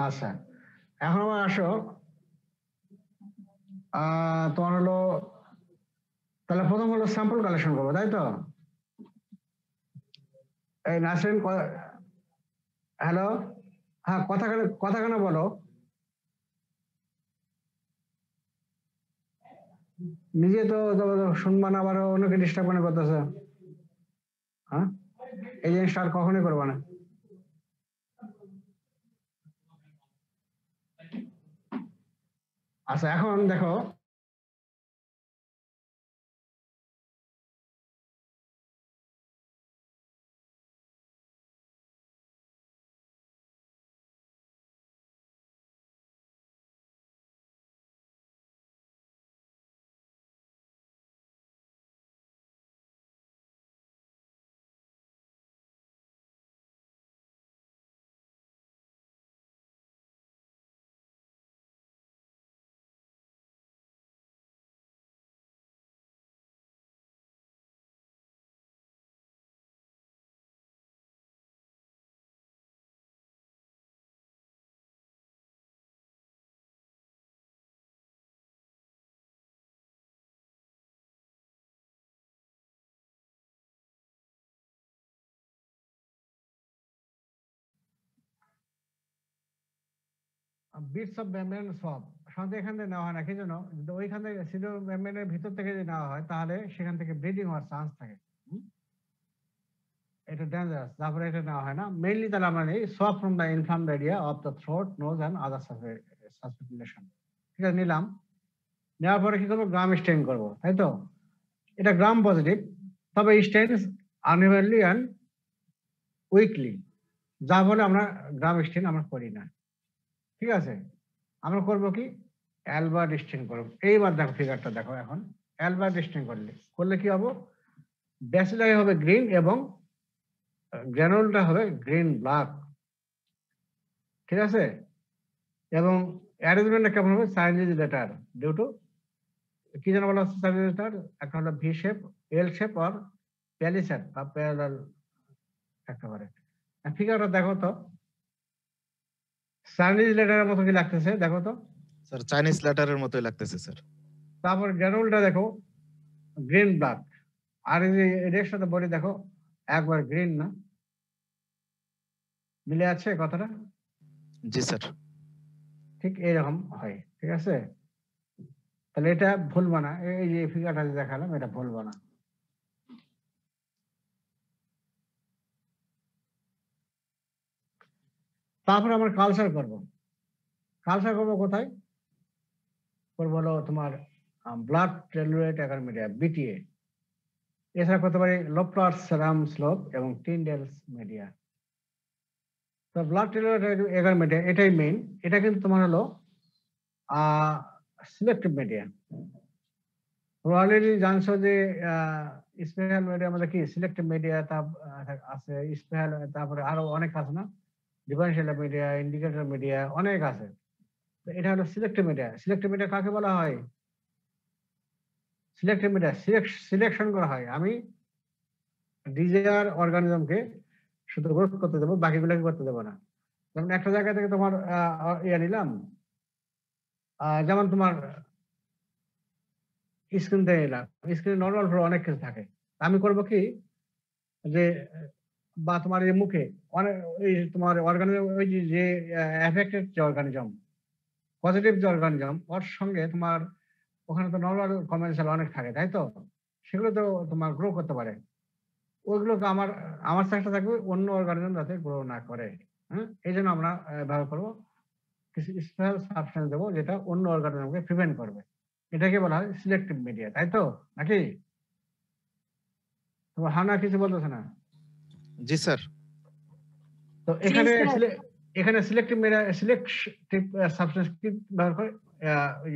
আচ্ছা, এখন আমার আসো তোমার হলো, তাহলে প্রথম হলো স্যাম্পল কালেকশন করবো, তাই তো? এই নাসরিন, হ্যালো, হ্যাঁ, কথা কেন বলো, নিজে তো শুনবা না, আবার অন্যকে ডিস্টার্ব মনে করতেছে। হ্যাঁ, এই জিনিসটা আর কখনোই করবা না। আচ্ছা, এখন দেখো বিটস অফ মেমব্রেন সব সাধারণত এখান থেকে নেওয়া হয় না, কি জন্য? যদি ওইখান থেকে সিডো মেমব্রেনের ভিতর থেকে যদি নেওয়া হয় তাহলে সেখান থেকে ব্লিডিং হওয়ার চান্স থাকে, এটা ডেঞ্জারাস, তারপরে এটা নেওয়া হয় না মেইনলি। তাহলে আমরা নেই সব from the inflamed area of the throat, nose and other সাসপিকুলেশন। ঠিক আছে, নিলাম। নেওয়ার পরে কি করবো? গ্রাম স্টেইন করবো, তাই তো? এটা গ্রাম পজিটিভ, তবে স্টেইনস আনইভেনলি এন্ড উইকলি, যা বলে আমরা গ্রাম স্টেইন আমরা করি না। ঠিক আছে, আমরা করবো কি? অ্যালবার্ট স্টেইন করবো। এইবার দেখো ফিগারটা দেখো, এখন অ্যালবার্ট স্টেইন করলে কি হবে? ব্যাসিলারি হবে গ্রিন এবং গ্র্যানুলটা হবে গ্রিন ব্ল্যাক। ঠিক আছে, এবং অ্যারেঞ্জমেন্টটা কেমন হবে? চাইনিজ লেটার ডিউ টু কি যেন বলা হচ্ছে, চাইনিজ লেটার একটা হলো ভি শেপ, এল শেপ আর প্যালিসেড বা প্যারালাল একেবারে। ফিগারটা দেখো তো, চাইনিজ লেটারের মতো কি লাগতেছে? দেখো তো স্যার চাইনিজ লেটারের মতোই লাগতেছে স্যার। তারপর গ্র্যানুলটা দেখো গ্রিন ব্ল্যাক, আর এই যে এর সাথে বডি দেখো একবার গ্রিন, না মিলে আছে কথাটা? জি স্যার। ঠিক এইরকম হয়। ঠিক আছে, তাহলে এটা ভুলবা না, এই যে ফিগারটা দেখালাম এটা ভুলবা না। তারপর আমরা কালচার করব। কালচার করবো কোথায় করবো? হলো তোমার ব্লাড টেলুরেট এগারমিডিয়া, বিটিএ। এছাড়া করতে পারি লোপলার সেরাম স্লোপ এবং টিন্ডেলস মিডিয়া। তো ব্লাড টেলুরেট এগারমিডিয়া এটাই মেইন। এটা কিন্তু তোমার হলো সিলেক্টিভ মিডিয়া। অলরেডি জানছো যে স্পেশাল মিডিয়ার মধ্যে কি সিলেক্টিভ মিডিয়া আছে, স্পেশাল, তারপরে আরো অনেক আছে না, ডিফারেন্সিয়াল মিডিয়া, ইন্ডিকেটর মিডিয়া, অনেক আছে। তো এটা হলো সিলেক্টিভ মিডিয়া। সিলেক্টিভ মিডিয়া কাকে বলা হয়? সিলেক্টিভ মিডিয়া সিলেকশন করা হয়, আমি ডিজায়ার অর্গানিজমকে শুধু গ্রোথ করতে দেবো, বাকিগুলোকে করতে দেবো না। যেমন একটা জায়গা থেকে তোমার ইয়ে নিলাম, যেমন তোমার স্ক্রিন থেকে নিলাম, স্ক্রিন নর্মাল ফ্লো অনেক কিছু থাকে। আমি করব কি যে, বা তোমার এই মুখে অনেক এই তোমার অর্গানিজম, ওই যে এফেক্টেড যে অর্গানিজম, পজিটিভ যে অর্গানিজম, ওর সঙ্গে তোমার ওখানে তো নর্মাল কমেন্সাল অনেক থাকে, তাই তো? সেগুলো তো তোমার গ্রো করতে পারে। ওইগুলোকে আমার চেষ্টা থাকবে অন্য অর্গানিজম যাতে গ্রো না করে। হ্যাঁ, এই জন্য আমরা ব্যবহার করবো কিছু স্পেশাল সাবস্টেন্স দেবো যেটা অন্য অর্গানিজমকে প্রিভেন্ট করবে। এটাকে বলা হয় সিলেক্টিভ মিডিয়া, তাই তো নাকি? তোমার হানা কিছু বলতেছে না? জি স্যার। তো এখানে সিলেক্টিভ মিডিয়া, সিলেক্টিভ সাবস্টেন্স কি ব্যবহার করে ওই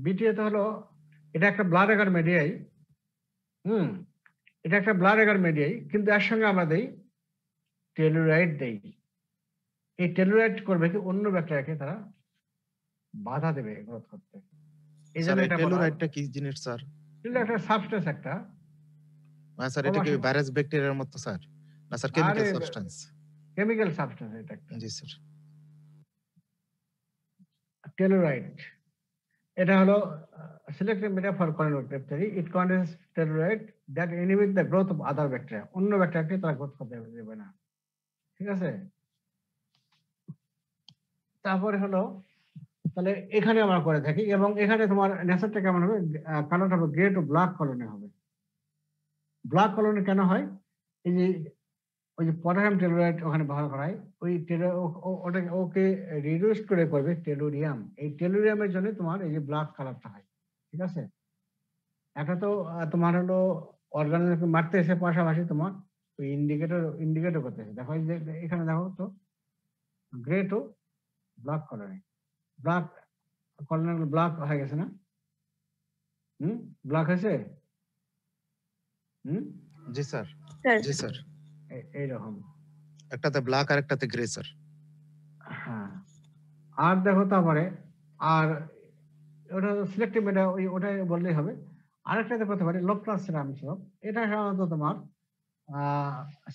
বিটিএতে হলো এটা একটা ব্লাড এগার মিডিয়াই। এটা একটা ব্লাড এগার মিডিয়াই, কিন্তু এর সঙ্গে আমরা দেই টেলুরাইড দেই। এই টেলুরাইড করবে কি অন্য ব্যাকটেরিয়াকে তারা বাধা দেবে গ্রোথ করতে। এই জন্য এটা টেলুরাইডটা কি জিনিস স্যার? এটা একটা সাবস্টেন্স একটা। স্যার এটা কি ভাইরাস ব্যাকটেরিয়ার মতো স্যার, না sir chemical substance? Chemical substance এটা একটা। জি স্যার। টেলুরাইড এটা হলো selective media for corynebacteria. It contains telluride that inhibit the growth of other bacteria. অন্য ব্যাকটেরিয়াকে তারা গ্রোথ করতে দেবে না, ঠিক আছে? তারপরে হলো তাহলে এখানে আমরা করে থাকি, এবং এখানে তোমার নেচারটা কেমন হবে? কালারটা হবে গ্রে টু ব্ল্যাক কলোনি হবে। ব্ল্যাক কলোনি কেন হয়? এই যে ওই যে পটাশিয়াম টেলুরাইড ওখানে ব্যবহার করা হয়, ওই ওকে রিডিউস করে করবে টেলুরিয়াম। এই টেলুরিয়ামের জন্য তোমার এই যে ব্ল্যাক কালারটা হয়, ঠিক আছে? একটা তো তোমার হলো অর্গানিজমকে মারতে এসে পাশাপাশি তোমার ওই ইন্ডিকেটর করতেছে। দেখো এই যে এখানে দেখো তো grey to black colony, black colony black হয়ে গেছে না? ব্ল্যাক হয়েছে? জি স্যার। জি স্যার। এইরকম একটাতে ব্ল্যাক আর একটাতে গ্রে স্যার। হ্যাঁ, আর দেখো তারপরে আর ওটা সিলেক্টিভ মিডিয়া, ওটাই বললেই হবে। আরেকটাতে করতে পারি লোপ্লাস সিরামসব। এটা সাধারণত তোমার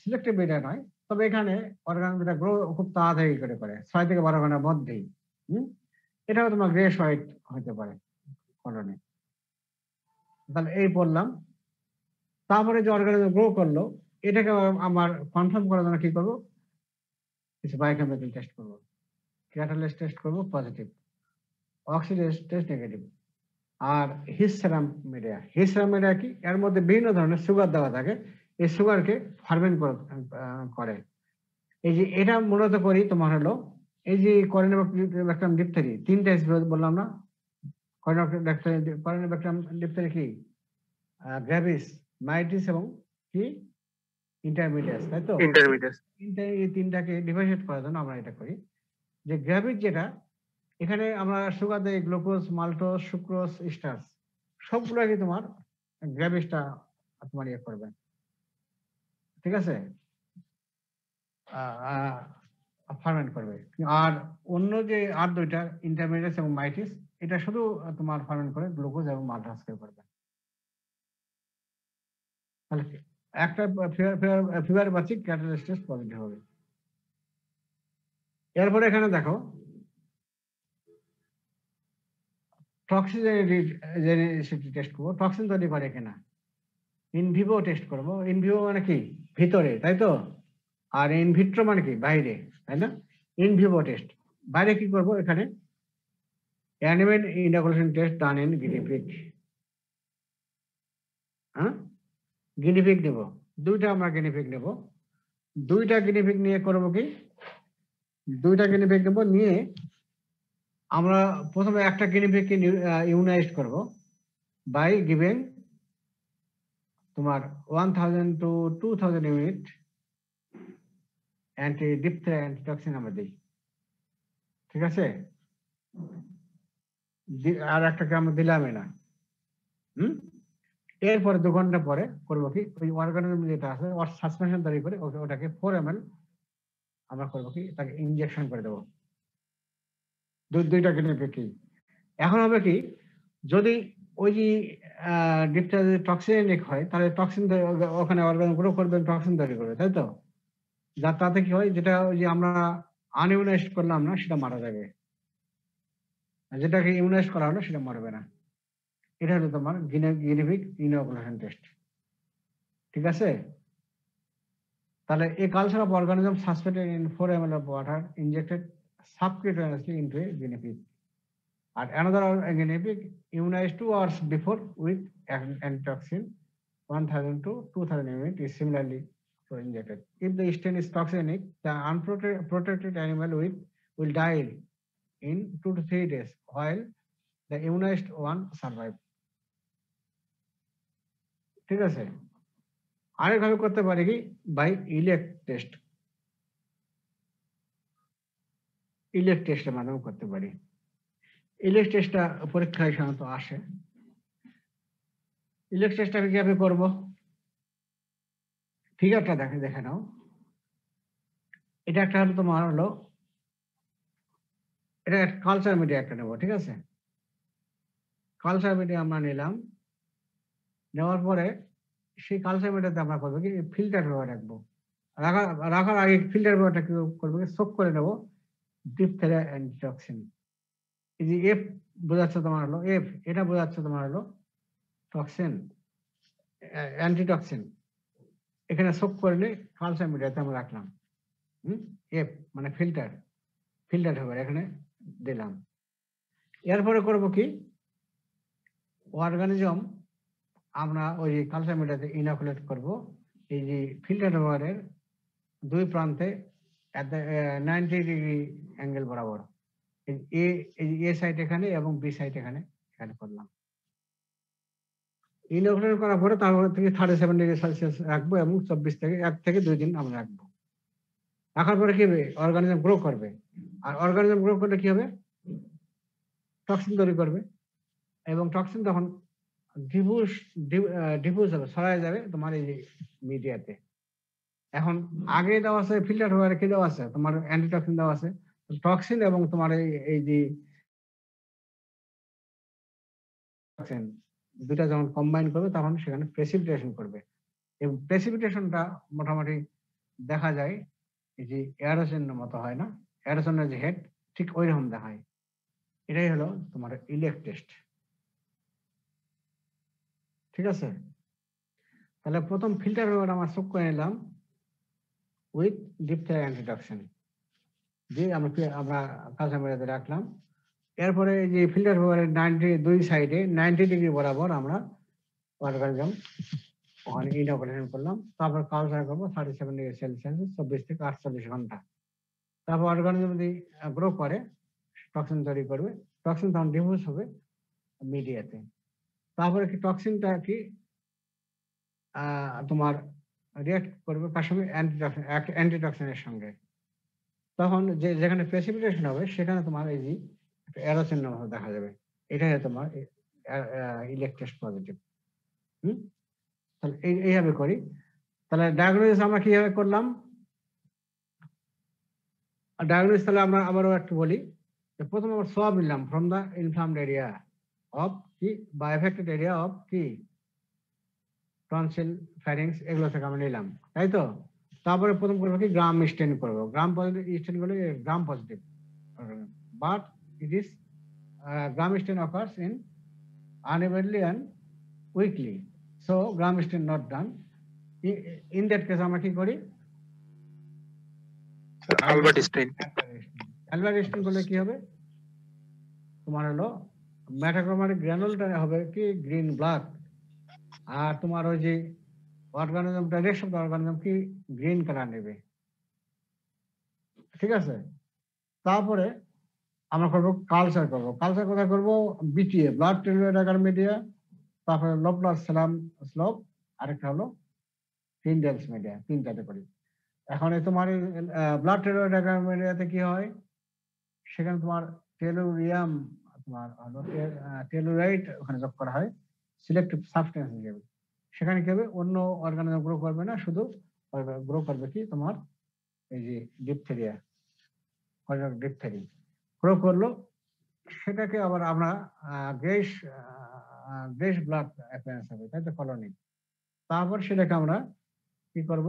সিলেক্টিভ মিডিয়া নয়, তবে এখানে অর্গানিজমটা গ্রো খুব তাড়াতাড়ি করে 6 থেকে 12 ঘন্টার মধ্যেই। এটাও তোমার গ্রেস হোয়াইট হতে পারে কলোনি। তাহলে এই বললাম। তারপরে যে অর্গানিজম গ্রো করলো এটাকে আমার কনফার্ম করার জন্য কি করবো? কিছু বায়োকেমিক্যাল টেস্ট করবো, ক্যাটালিস্ট টেস্ট করবো পজিটিভ, অক্সিডেজ টেস্ট নেগেটিভ, আর হিস সেরাম মিডিয়া কি? এর মধ্যে বিভিন্ন ধরনের সুগার দেওয়া থাকে, এই সুগারকে ফার্মেন্ট করে। এই যে এটা মূলত করি তোমার হলো এই যে করিনোব্যাকটেরিয়াম ডিপথেরি, 3টা স্পিসিস বললাম না? করিনোব্যাকটেরিয়াম ডিপথেরি কি? গ্র্যাভিস, মাইটিস এবং কি ইন্টারমিডিয়াস, তাই তো? ইন্টারমিডিয়েট। এই 3টাকে ডিফারেন্সিয়েট করার জন্য আমরা এটা করি যে গ্র্যাভিস যেটা, এখানে আমরা সুগার দেই গ্লুকোজ, মাল্টোজ, সুক্রোজ, স্টার্চ, সবগুলোকে তোমার গ্র্যাভিসটা তোমার ইয়ে করবে, ঠিক আছে? ফার্মেন্ট করবে। আর অন্য যে আর 2টা ইন্টারমিডিয়েট এবং মাইটিস, এটা শুধু তোমার ফার্মেন্ট করে গ্লুকোজ এবং মাল্টোজকে করবে। তাহলে একটা ফিভার বাচিক ক্যাটালিস্ট টেস্ট পজিটিভ হবে। এরপরে এখানে দেখো টক্সিসিটি টেস্ট করবো। টক্সিন তৈরি করে কিনা ইনভিভো টেস্ট করবো। ইনভিভো মানে কি? ভিতরে, তাই তো? আর ইনভিট্রো মানে কি? বাইরে, তাই না? ইনভিভো টেস্ট বাইরে কি করবো? এখানে animal inoculation test done in guinea pig. হ্যাঁ, গিনিপিগ নেব, 2টা আমরা গিনিপিগ নেব। 2টা গিনিপিগ নিয়ে করবো কি? 2টা গিনিপিগ নেব, নিয়ে আমরা প্রথমে একটা গিনিপিগকে ইমিউনাইজ করব বাই গিভিং তোমার 1000 to 2000 unit anti diphtheria antitoxin আমরা দিই, ঠিক আছে? আর একটাকে আমরা দিলামই না। এরপরে 2 ঘন্টা পরে করবো কি? ওই অর্গানিজম যেটা আছে ওর সাসপেনশন তৈরি করে ওটাকে 4 ml আমরা করবো কি? তাকে ইনজেকশন করে দেবো। 2টা গিনিপিগ। এখন হবে কি? যদি ওই যে ডিপথেরিয়া যদি টক্সিনিক হয় তাহলে টক্সিন ওখানে অর্গানিজম গ্রো করবে, টক্সিন তৈরি করবে, তাই তো? যার তাতে কি হয়? যেটা ওই যে আমরা আনইমিউনাইজড করলাম না সেটা মারা যাবে, যেটাকে ইমিউনাইজ করা হলো সেটা মরবে না। এটা হলো তোমার গিনিপিগ ইনোকুলেশন টেস্ট, ঠিক আছে? তাহলে a culture of organism suspended in 4 ml of water injected subcutaneously into a guinea pig, and another guinea pig immunized 2 hours before with antitoxin 1000 to 2000 unit is similarly so injected. If the stain is toxinic, the unprotected animal will die in 2 to 3 days, while the immunized one survive. ঠিক আছে, আরেকভাবে করতে পারি কি by elect test, elect টেস্টের মাধ্যমে করতে পারি। Elect টেস্টটা পরীক্ষায় সাধারণত আসে। ইলেক্ট টেস্টটাকে কিভাবে করবো ফিগারটা দেখে নাও। এটা একটা হলো তোমার হলো এটা কালচার মিডিয়া একটা নেবো, ঠিক আছে। কালচার মিডিয়া আমরা নিলাম, নেওয়ার পরে সেই কালচার মিডিয়াতে আমরা করবো কি ফিল্টার ব্যবহার রাখবো। রাখার আগে ফিল্টার ব্যবহারটা কি করবো সোক করে নেবো ডিপথেরিয়া অ্যান্টিটক্সিন। এই যে এফ বোঝাচ্ছে তোমার হলো এফ, এটা বোঝাচ্ছে তোমার হলো টক্সিন অ্যান্টিটক্সিন। এখানে সোক করে নিয়ে কালচার মিডিয়াতে আমরা রাখলাম। এফ মানে ফিল্টার ব্যবহার এখানে দিলাম। এরপরে করবো কি অর্গানিজম আমরা ওই কালচার মিডিয়াতে ইনোকুলেট করব এই যে ফিল্টার ব্যবহারের দুই প্রান্তে 90 ডিগ্রি অ্যাঙ্গেল বরাবর, এ সাইড এখানে এবং বি সাইড এখানে করলাম। ইনোকুলেট করার পরে তারপর থেকে 37 ডিগ্রি সেলসিয়াস রাখবো এবং 24 থেকে 1 থেকে 2 দিন আমরা রাখবো। রাখার পরে কি হবে অর্গানিজম গ্রো করবে, আর অর্গানিজম গ্রো করলে কি হবে টক্সিন তৈরি করবে, এবং টক্সিন তখন ডিফিউজ হবে, ছড়ায় যাবে তোমার এই মিডিয়াতে। এখন আগে দেওয়া আছে ফিল্টার ব্যবহারে কি দেওয়া আছে তোমার অ্যান্টিটক্সিন দেওয়া আছে, টক্সিন এবং তোমার এই যে দুটা যখন কম্বাইন করবে তখন সেখানে প্রেসিপিটেশন করবে, এবং প্রেসিপিটেশনটা মোটামুটি দেখা যায় এই যে এয়ারোসনের মতো হয় না, এয়ারোসনের যে হেড ঠিক ওই রকম দেখায়। এটাই হলো তোমার ইলেক্ট টেস্ট, ঠিক আছে। তাহলে প্রথম ফিল্টার ব্যবহার আমরা সোক করে নিলাম উইথ ডিপথেরিয়া অ্যান্টিটক্সিন যে আমরা কালচার মিডিয়াতে রাখলাম। এরপরে যে ফিল্টার ব্যবহারের 2 সাইডে 90 ডিগ্রি বরাবর আমরা অর্গানিজম ওখানে ইনোকুলেশন করলাম। তারপর কালচার করবো 37 ডিগ্রি সেলসিয়াস 24 থেকে 48 ঘন্টা। তারপর অর্গানিজম যদি গ্রো করে টক্সিন তৈরি করবে, টক্সিন তখন ডিফিউজ হবে মিডিয়াতে। তারপরে কি টক্সিনটা কি তোমার রিঅ্যাক্ট করবে কার সঙ্গে অ্যান্টিটক্সিনের সঙ্গে, তখন যেখানে প্রেসিপিটেশন হবে সেখানে তোমার এই যে এরোসিন দেখা যাবে। এটাই তোমার ইলেক্ট টেস্ট পজিটিভ। তাহলে এইভাবে করি। তাহলে ডায়াগনোসিস আমরা কিভাবে করলাম, ডায়াগনোসিস তাহলে আমরা আবারও একটু বলি। প্রথম আমরা সোয়াব নিলাম from the inflamed area of কি বা এফেক্টেড এরিয়া অফ কি টনসিল ফ্যারিংস এগুলো থেকে আমরা নিলাম, তাই তো। তারপরে প্রথম করবো কি গ্রাম স্টেন করবো। গ্রাম পজিটিভ স্টেন করলে gram positive, but it is gram stain occurs in unevenly and weakly, so gram stain not done. In that case আমরা কি করি আলবার্ট স্টেইন। আলবার্ট স্টেইন করলে কি হবে তোমার হলো মেটাক্রোমাটিক গ্রানুলটা হবে কি গ্রিন ব্ল্যাক, আর তোমার ওই যে অর্গানিজমটা রেস্ট অফ দ্য অর্গানিজম কি গ্রিন কালার নেবে, ঠিক আছে। তারপরে আমরা করবো কালচার করবো। কালচার কোথায় করবো বিটিএ ব্লাড টেলোডাগার মিডিয়া, তারপরে লোপলার সেলাম স্লোপ, আরেকটা হলো ফিন্ডেলস মিডিয়া, তিনটাতে করি। এখন তোমার ব্লাড টেলোডাগার মিডিয়াতে কি হয় সেখানে তোমার টেলুরিয়াম তোমার হলো টেলুরাইট ওখানে যোগ করা হয় সিলেক্টিভ সাবস্টেন্স হিসেবে। সেখানে কি হবে অন্য অর্গানিজম গ্রো করবে না, শুধু গ্রো করবে কি তোমার এই যে ডিপথেরিয়া ডিপথেরি গ্রো করলো, সেটাকে আবার আমরা গ্রেশ ব্লাড অ্যাপিয়ারেন্স হবে, তাই তো কলোনি। তারপর সেটাকে আমরা কি করব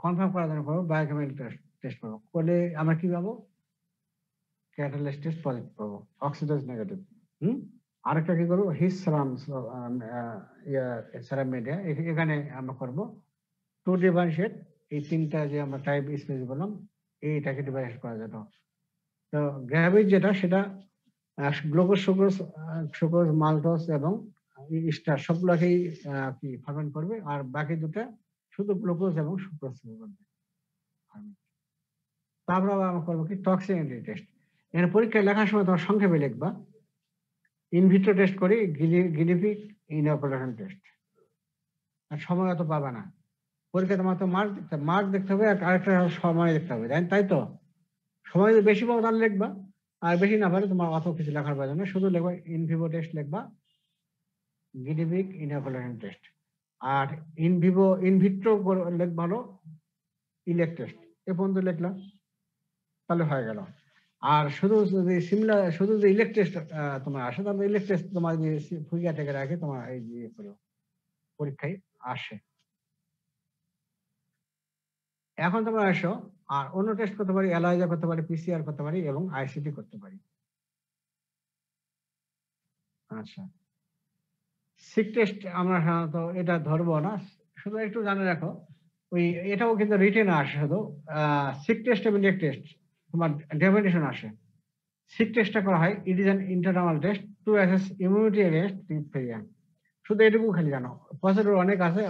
কনফার্ম করার জন্য করবো বায়োকেমিক্যাল টেস্ট করবো, করলে আমরা কি পাবো ক্যাটালিস্ট টেস্ট পজিটিভ পাবো, অক্সিডাইজ নেগেটিভ। আরেকটা কি করবো হিস সেরাম মিডিয়া, এখানে আমরা করবো টু ডিফারেন্সিয়েট এই তিনটা যে আমরা টাইপ স্পেস বললাম এইটাকে ডিভাইড করা যেত। তো গ্র্যাভিজ যেটা সেটা গ্লুকোজ সুক্রোজ মাল্টোজ এবং স্টার সবগুলোকেই কি ফার্মেন্ট করবে, আর বাকি দুটা শুধু গ্লুকোজ এবং সুক্রোজ করবে। তারপর আবার আমরা করবো কি টক্সিসিটি টেস্ট। এখানে পরীক্ষায় লেখার সময় তোমার সংক্ষেপে লিখবা ইনভিট্রো টেস্ট করি, গিনিপিগ ইনোকুলেশন টেস্ট। আর সময় অত পাবে না পরীক্ষা, তোমার তো মার্ক দেখতে হবে, আর আরেকটা সময় দেখতে হবে, তাই তো? সময় যদি বেশি পাবো তাহলে লিখবা, আর বেশি না পারে তোমার অত কিছু লেখার প্রয়োজন নেই, শুধু লিখবা ইনভিভো টেস্ট লিখবা, গিনিপিগ ইনোকুলেশন টেস্ট। আর ইনভিট্রো লিখবা হলো ইলেক টেস্ট। এ পর্যন্ত লিখলাম, তাহলে হয়ে গেল। আর শুধু যদি শুধু যদি ইলেক টেস্ট তোমার আসে, তাহলে ইলেক টেস্ট তোমার যে ফুইয়া থেকে রাখে তোমার এই যে পরীক্ষায় আসে। এখন তোমরা আসো, আর অন্য টেস্ট করতে পারি, এলাইজা করতে পারি, পিসিআর করতে পারি এবং আইসিটি করতে পারি। আচ্ছা, সিক টেস্ট আমরা সাধারণত এটা ধরবো না, শুধু একটু জানে রাখো ওই এটাও কিন্তু রিটেন আসে, শুধু সিক টেস্ট এবং ইলেক টেস্ট তোমার ডেফিনিশন আসে। সিক টেস্টটা করা হয়, it is an internal test to assess immunity against diphtheria. শুধু এটুকু খালি জানো, প্রসিডিউর অনেক আছে,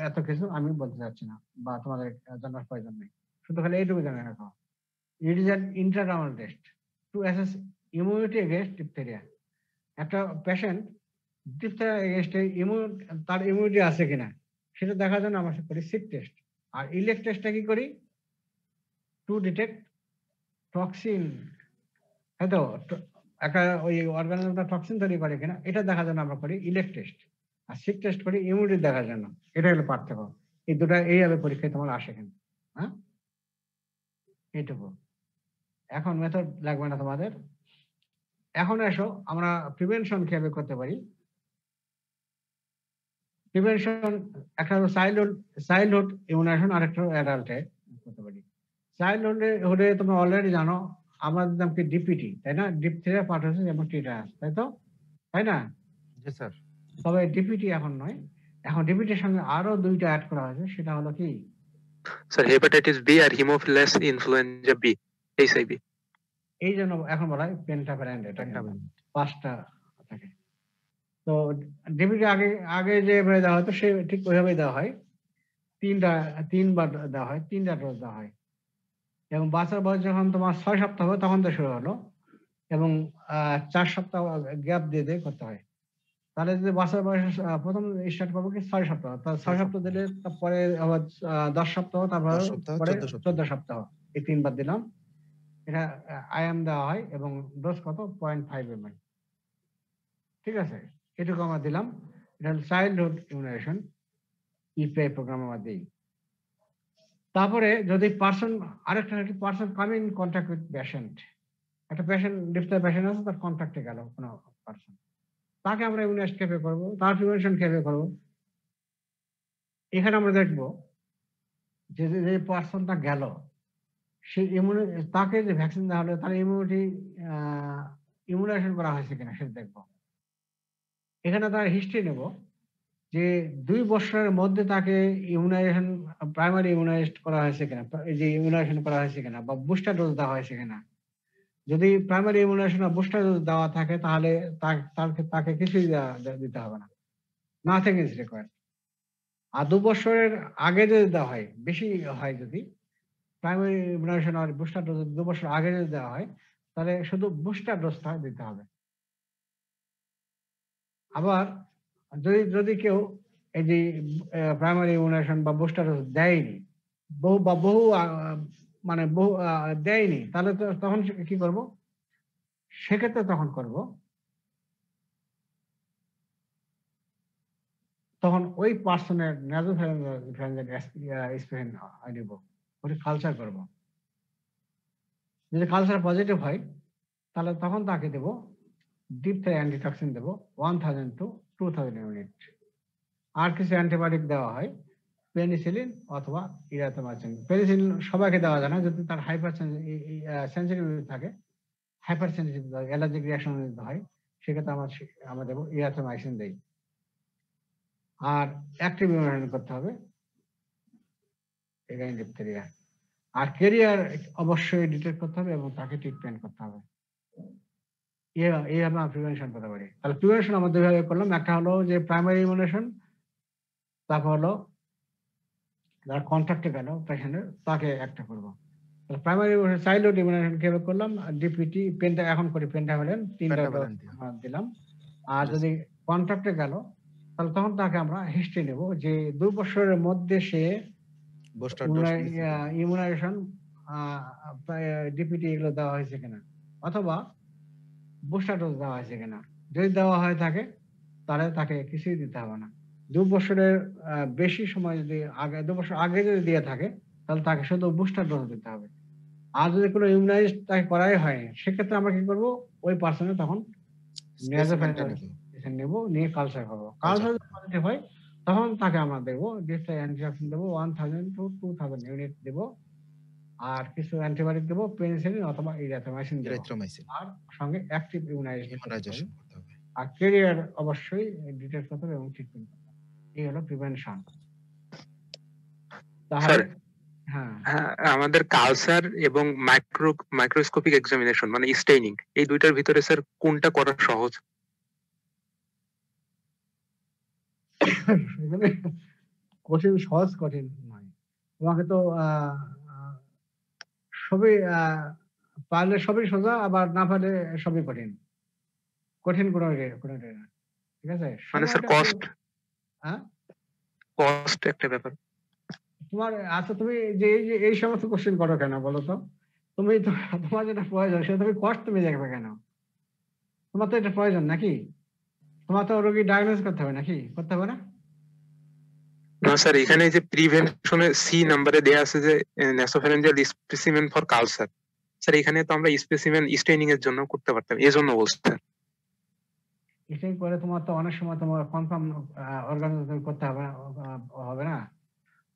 এত কিছু আমি বলতে চাচ্ছি না বা তোমাদের জানার প্রয়োজন নেই, শুধু খালি এইটুকু জানে রাখো। It is an internal test to assess immunity against diphtheria. একটা পেশেন্ট ডিপথেরিয়া এগেইনস্ট তার ইমিউনিটি আছে কিনা সেটা দেখার জন্য আমরা করি সিক টেস্ট। আর ইলেক টেস্টটা কি করি? টু ডিটেক্ট টক্সিন, তাই তো? একটা ওই অর্গানিজমটা টক্সিন তৈরি করে কিনা এটা দেখার জন্য আমরা করি ইলেক টেস্ট, আর সিক টেস্ট করি ইমিউনিটি দেখার জন্য। এটা হলো পার্থক্য, এই দুটা এইভাবে পরীক্ষায় তোমার আসে কেন। হ্যাঁ, এইটুকু। এখন মেথড লাগবে না তোমাদের। এখন এসো আমরা প্রিভেনশন কিভাবে করতে পারি। প্রিভেনশন একটা হলো চাইল্ডহুড ইমিউনাইজেশন, আর একটা অ্যাডাল্টে করতে পারি। চাইল্ডহুডে তোমরা অলরেডি জানো আমাদের নাম কি ডিপিটি, তাই না? ডিপথেরিয়া, পারটোসিস এবং টিটানাস, তাই না? জি স্যার। তবে ডিপিটি এখন নয়, এখন ডিপিটির সঙ্গে আরো দুইটা অ্যাড করা হয়েছে, সেটা হলো কি স্যার হেপাটাইটিস বি আর হিমোফিলাস ইনফ্লুয়েঞ্জা বি, এইচআইভি। এই জন্য এখন বলা হয় পেন্টাভ্যালেন্ট, এটা পাঁচটা থাকে। তো ডিপিটি আগে যে দেওয়া হতো সে ঠিক ওইভাবেই দেওয়া হয়, তিনবার দেওয়া হয়, 3টা ডোজ দেওয়া হয়। এবং বাচ্চার বয়স যখন তোমার 6 সপ্তাহ হবে তখন তো শুরু হলো, এবং 4 সপ্তাহ গ্যাপ দিয়ে দিয়ে করতে হয়। তাহলে যদি বাচ্চার বয়স প্রথম স্টার্ট করবো কি 6 সপ্তাহ, তাহলে 6 সপ্তাহ দিলে তারপরে আবার 10 সপ্তাহ, তারপরে 14 সপ্তাহ, এই 3বার দিলাম। এটা আইএম দেওয়া হয় এবং ডোজ কত 0.5 ml। ঠিক আছে, এটুকু আমরা দিলাম। এটা হল চাইল্ডহুড ইমিউনাইজেশন ইপিআই প্রোগ্রাম আমরা দিই। তারপরে যদি আরেকটা person come in contact with patient, একটা পেশেন্ট ডিপথেরিয়া পেশেন্ট আছে, তার কন্ট্যাক্টে গেল কোনো পার্সন, তাকে আমরা ইমিউনাইজ কিভাবে করবো, তার প্রিভেনশন কিভাবে করবো। এখানে আমরা দেখবো যে যে পার্সনটা গেল সেই তাকে যে ভ্যাকসিন দেওয়া হলো তার ইমিউনাইজেশন করা হয়েছে কিনা সেটা দেখবো। এখানে তার হিস্ট্রি নেব যে 2 বছরের মধ্যে তাকে প্রাইমারি ইমিউনাইজড করা হয়েছে কিনা, এই যে ইমিউনাইজেশন করা হয়েছে কিনা, বা বুস্টার ডোজ দেওয়া হয়েছে কিনা। যদি প্রাইমারি ইমিউনাইজেশন বা বুস্টার ডোজ দেওয়া থাকে তাহলে তাকে কিছুই দিতে হবে না, নাথিং ইজ রিকোয়ার্ড। আর 2 বছরের আগে যদি দেওয়া হয়, বেশি হয় যদি প্রাইমারি ইমিউনাইজেশন আর বুস্টার ডোজ 2 বছর আগে যদি দেওয়া হয়, তাহলে শুধু বুস্টার ডোজটা দিতে হবে। আবার যদি কেউ এই যে প্রাইমারি ইমিউনাইজেশন বা বুস্টার ডোজ দেয়নি, বহু দেয়নি, তাহলে তখন কি করব? সেক্ষেত্রে তখন ওই পার্সনের নাজোফ্যারিঞ্জিয়াল নিব, ওটা কালচার করব। যদি কালচার পজিটিভ হয় তাহলে তখন তাকে দেব ডিপথেরিয়া অ্যান্টিটক্সিন দেব 1000 to 2000 ইউনিট। আর কিছু অ্যান্টিবায়োটিক দেওয়া হয়, পেনিসিলিন অথবা ইরাথ্রোমাইসিন। পেনিসিলিন সবাইকে দেওয়া যায় না, যদি তার হাইপার সেনসিটিভিটি থাকে, হাইপার সেনসিটিভ অ্যালার্জিক রিঅ্যাকশন যদি হয়, সেক্ষেত্রে আমরা দেবো ইরাথ্রোমাইসিন দেই। আর অ্যাক্টিভ ইমিউনাইজেশন করতে হবে এগেইন ডিপথেরিয়া। আর ক্যারিয়ার অবশ্যই ডিটেক্ট করতে হবে এবং তাকে ট্রিটমেন্ট করতে হবে। এইভাবে আমরা প্রিভেনশন করতে পারি। তাহলে প্রিভেনশন আমরা দুইভাবে করলাম, একটা হলো যে প্রাইমারি ইমিউনেশন, তারপর হলো যারা কন্ট্যাক্টে গেল পেশেন্টের তাকে একটা করবো। তাহলে প্রাইমারি চাইল্ডহুড ইমিউনেশন কিভাবে করলাম, ডিপিটি পেন্টা এখন করি পেন্টাভ্যালেন্ট 3টা Pentavalent দিয়ে। দিলাম। আর যদি কন্ট্যাক্টে গেল তাহলে তখন তাকে আমরা হিস্ট্রি নেব যে 2 বছরের মধ্যে সে বুস্টার ডোজ ইমিউনাইজেশন ডিপিটি এগুলো দেওয়া হয়েছে কিনা, অথবা বুস্টার ডোজ দেওয়া হয়েছে কিনা। যদি দেওয়া হয় থাকে তাহলে তাকে কিছুই দিতে হবে না। 2 বছরের বেশি সময় যদি আগে 2 বছর আগে যদি দিয়ে থাকে তাহলে তাকে শুধু বুস্টার ডোজ দিতে হবে। আর যদি কোনো ইমিউনাইজ তাকে করাই হয়নি সেক্ষেত্রে আমরা কি করবো, ওই পার্সনে তখন নেব, নিয়ে কালচার করবো। কালচার যদি পজিটিভ হয় তখন তাকে আমরা দেবো ডিফথেরিয়া অ্যান্টিঅক্সিডেন্ট দেবো 1000 to 2000 ইউনিট দেবো, আর কিছু অ্যান্টিবায়োটিক দেবো, পেনিসিলিন অথবা ইরিথ্রোমাইসিন দেবো, ইরিথ্রোমাইসিন আর সঙ্গে অ্যাক্টিভ ইমিউনাইজেশন ইমিউনাইজেশন করতে হবে। আর ক্যারিয়ার অবশ্যই ডিটেক্ট করতে হবে এবং ট্রিটমেন্ট করতে হবে। এই হলো প্রিভেনশন। তাহলে হ্যাঁ, আমাদের কালচার এবং মাইক্রোস্কোপিক এক্সামিনেশন মানে স্টেইনিং, এই দুইটার ভিতরে স্যার কোনটা করা সহজ? কঠিন, সহজ কঠিন নয়। তোমাকে তো সবই পারলে সবই সোজা, আবার না পারলে সবই কঠিন। কঠিন কোনোটাই না, ঠিক আছে? মানে স্যার কস্ট একটা ব্যাপার। তোমার আচ্ছা, তুমি যে এই সমস্ত কোশ্চেন করো কেন বলো তো? তুমি তো তোমার যেটা প্রয়োজন সেটা তুমি কষ্ট তুমি দেখবে কেন? তোমার তো এটা প্রয়োজন নাকি? তোমার তো রোগী ডায়াগনোজ করতে হবে নাকি? করতে হবে না? না স্যার, এখানে যে প্রিভেনশনে সি নাম্বারে দেয়া আছে যে nasopharyngeal specimen for culture, sir এখানে তো আমরা স্পেসিমেন স্টেইনিং এর জন্য করতে পারতাম, এজন্য বলছি স্যার। এটাই করে তোমার তো অনেক সময় তোমার কনফার্ম অর্গানাইজেশন করতে হবে না?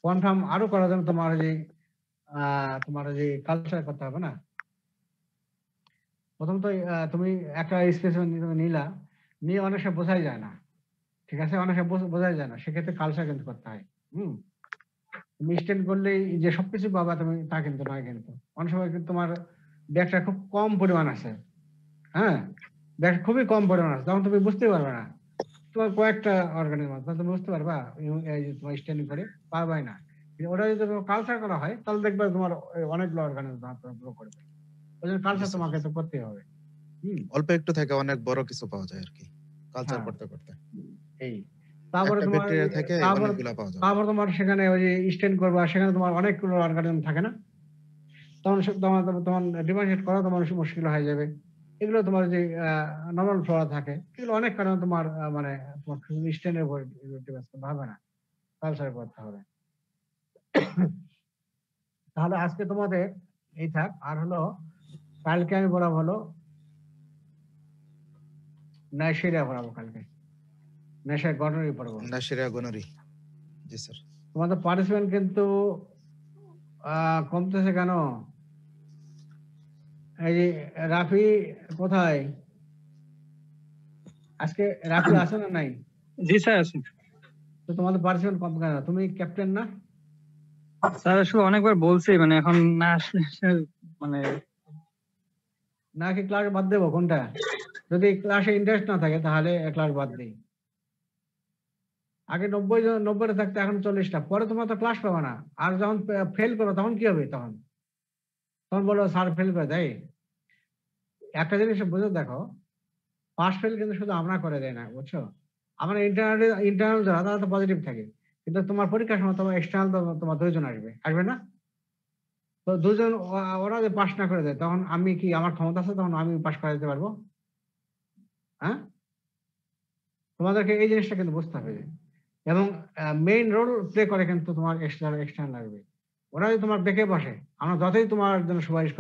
কনফার্ম আরো করার জন্য তোমার যে কালচার করতে হবে না? প্রথম তো তুমি একটা স্পেসিমেন নিলা, নিয়ে অনেক সময় বোঝাই যায় না, ঠিক আছে? অনেক সময় বোঝাই যায় না, সেক্ষেত্রে কালচার কিন্তু করতে হয়। তুমি স্টেন করলেই যে সবকিছু পাবা তুমি তা কিন্তু নয়। কিন্তু অনেক সময় কিন্তু তোমার ব্যাগটা খুব কম পরিমাণ আছে, হ্যাঁ, ব্যাগ খুবই কম পরিমাণ আছে, তখন তুমি বুঝতে পারবে না। তোমার কয়েকটা অর্গানিজম আছে, তুমি বুঝতে পারবা তোমার স্টেনিং করে পারবাই না। ওটা যদি কালচার করা হয় তাহলে দেখবে তোমার অনেকগুলো অর্গানিজম গ্রো করবে। ওই জন্য কালচার তোমাকে তো করতেই হবে। অল্প একটু থেকে অনেক বড় কিছু পাওয়া যায় আর কি কালচার করতে করতে। এই তারপরে তোমার ব্যাকটেরিয়া থেকে অনেকগুলো পাওয়া যায়। তারপর তোমার সেখানে ওই যে স্টেন করবা, সেখানে তোমার অনেকগুলো অর্গানিজম থাকে না, তখন তোমার ডিফারেন্সিয়েট করা তোমার মুশকিল হয়ে যাবে। এগুলো তোমার যে নরমাল ফ্লোরা থাকে এগুলো অনেক কারণে তোমার মানে তোমার স্টেনের উপর ডিপেন্ড করতে হবে না, কালচার করতে হবে। তাহলে আজকে তোমাদের এই থাক। আর হলো কালকে আমি পড়াবো হলো নাইজেরিয়া পড়াবো, কালকে নাইজেরিয়া গনরি পড়াবো। নাইজেরিয়া গনরি, জি স্যার। তোমাদের পার্টিসিপেন্ট কিন্তু কমতেছে কেন? এই যে রাফি কোথায়? আজকে রাফি আছে না নাই? জি স্যার আছে। তো তোমাদের পার্টিসিপেন্ট কম কেন? তুমি ক্যাপ্টেন না? স্যার আসলে অনেকবার বলছি, মানে এখন না আসলে মানে নাকি ক্লাস বাদ দেবো? কোনটা? যদি ক্লাসে ইন্টারেস্ট না থাকে তাহলে ক্লাস বাদ দিই। আগে 90 থাকতে এখন 40টা, পরে তোমার তো ক্লাস পাবে না। আর যখন ফেল করো তখন কি হবে? তখন বলো স্যার ফেল করে দেয়। একটা জিনিস বুঝে দেখো, পাস ফেল কিন্তু শুধু আমরা করে দেয় না, বুঝছো? আমার ইন্টারনাল যারা তারা তো পজিটিভ থাকে, কিন্তু তোমার পরীক্ষার সময় তোমার এক্সটার্নাল তোমার 2 জন আসবে না? তো 2 জন ওরা যদি পাস না করে দেয় তখন আমি কি, আমার ক্ষমতা আছে তখন আমি পাস করে দিতে পারবো? হ্যাঁ, তোমাদেরকে এই জিনিসটা কিন্তু বুঝতে হবে। এবং মেইন রোল প্লে করে কিন্তু তোমার এক্সটার্নাল লাগবে। ওরা যদি তোমার দেখে বসে, আমরা যতই তোমার জন্য সুপারিশ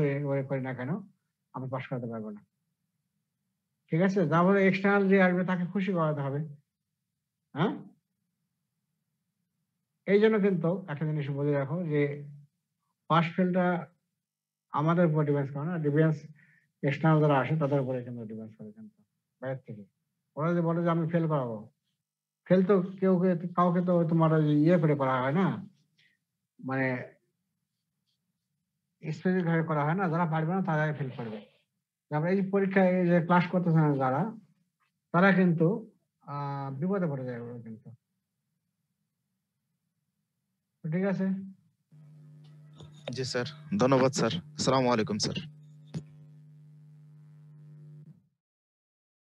করি না কেন, আমি পাস করাতে পারবো না, ঠিক আছে? তারপরে এক্সটার্নাল যে আসবে তাকে খুশি করাতে হবে। হ্যাঁ, এই জন্য কিন্তু একটা জিনিস বলে রাখো যে পাস ফেলটা আমাদের উপর ডিপেন্ড করে না, ডিফেন্স এক্সটার্নাল যারা আসে তাদের উপরে কিন্তু ডিপেন্ড করে। কিন্তু বাইরে থেকে ওরা যদি বলে যে আমি ফেল করাবো, ফেল তো কাউকে তো তোমার ইয়ে করে করা হয় না, মানে স্পেসিফিক ভাবে করা হয় না। যারা পারবে না তারাই ফেল করবে। তারপরে এই যে পরীক্ষায় এই যে ক্লাস করতেছে না যারা, তারা কিন্তু বিপদে পড়ে যায় ওরা কিন্তু। ঠিক আছে, জি স্যার, ধন্যবাদ স্যার। আসসালামু আলাইকুম স্যার।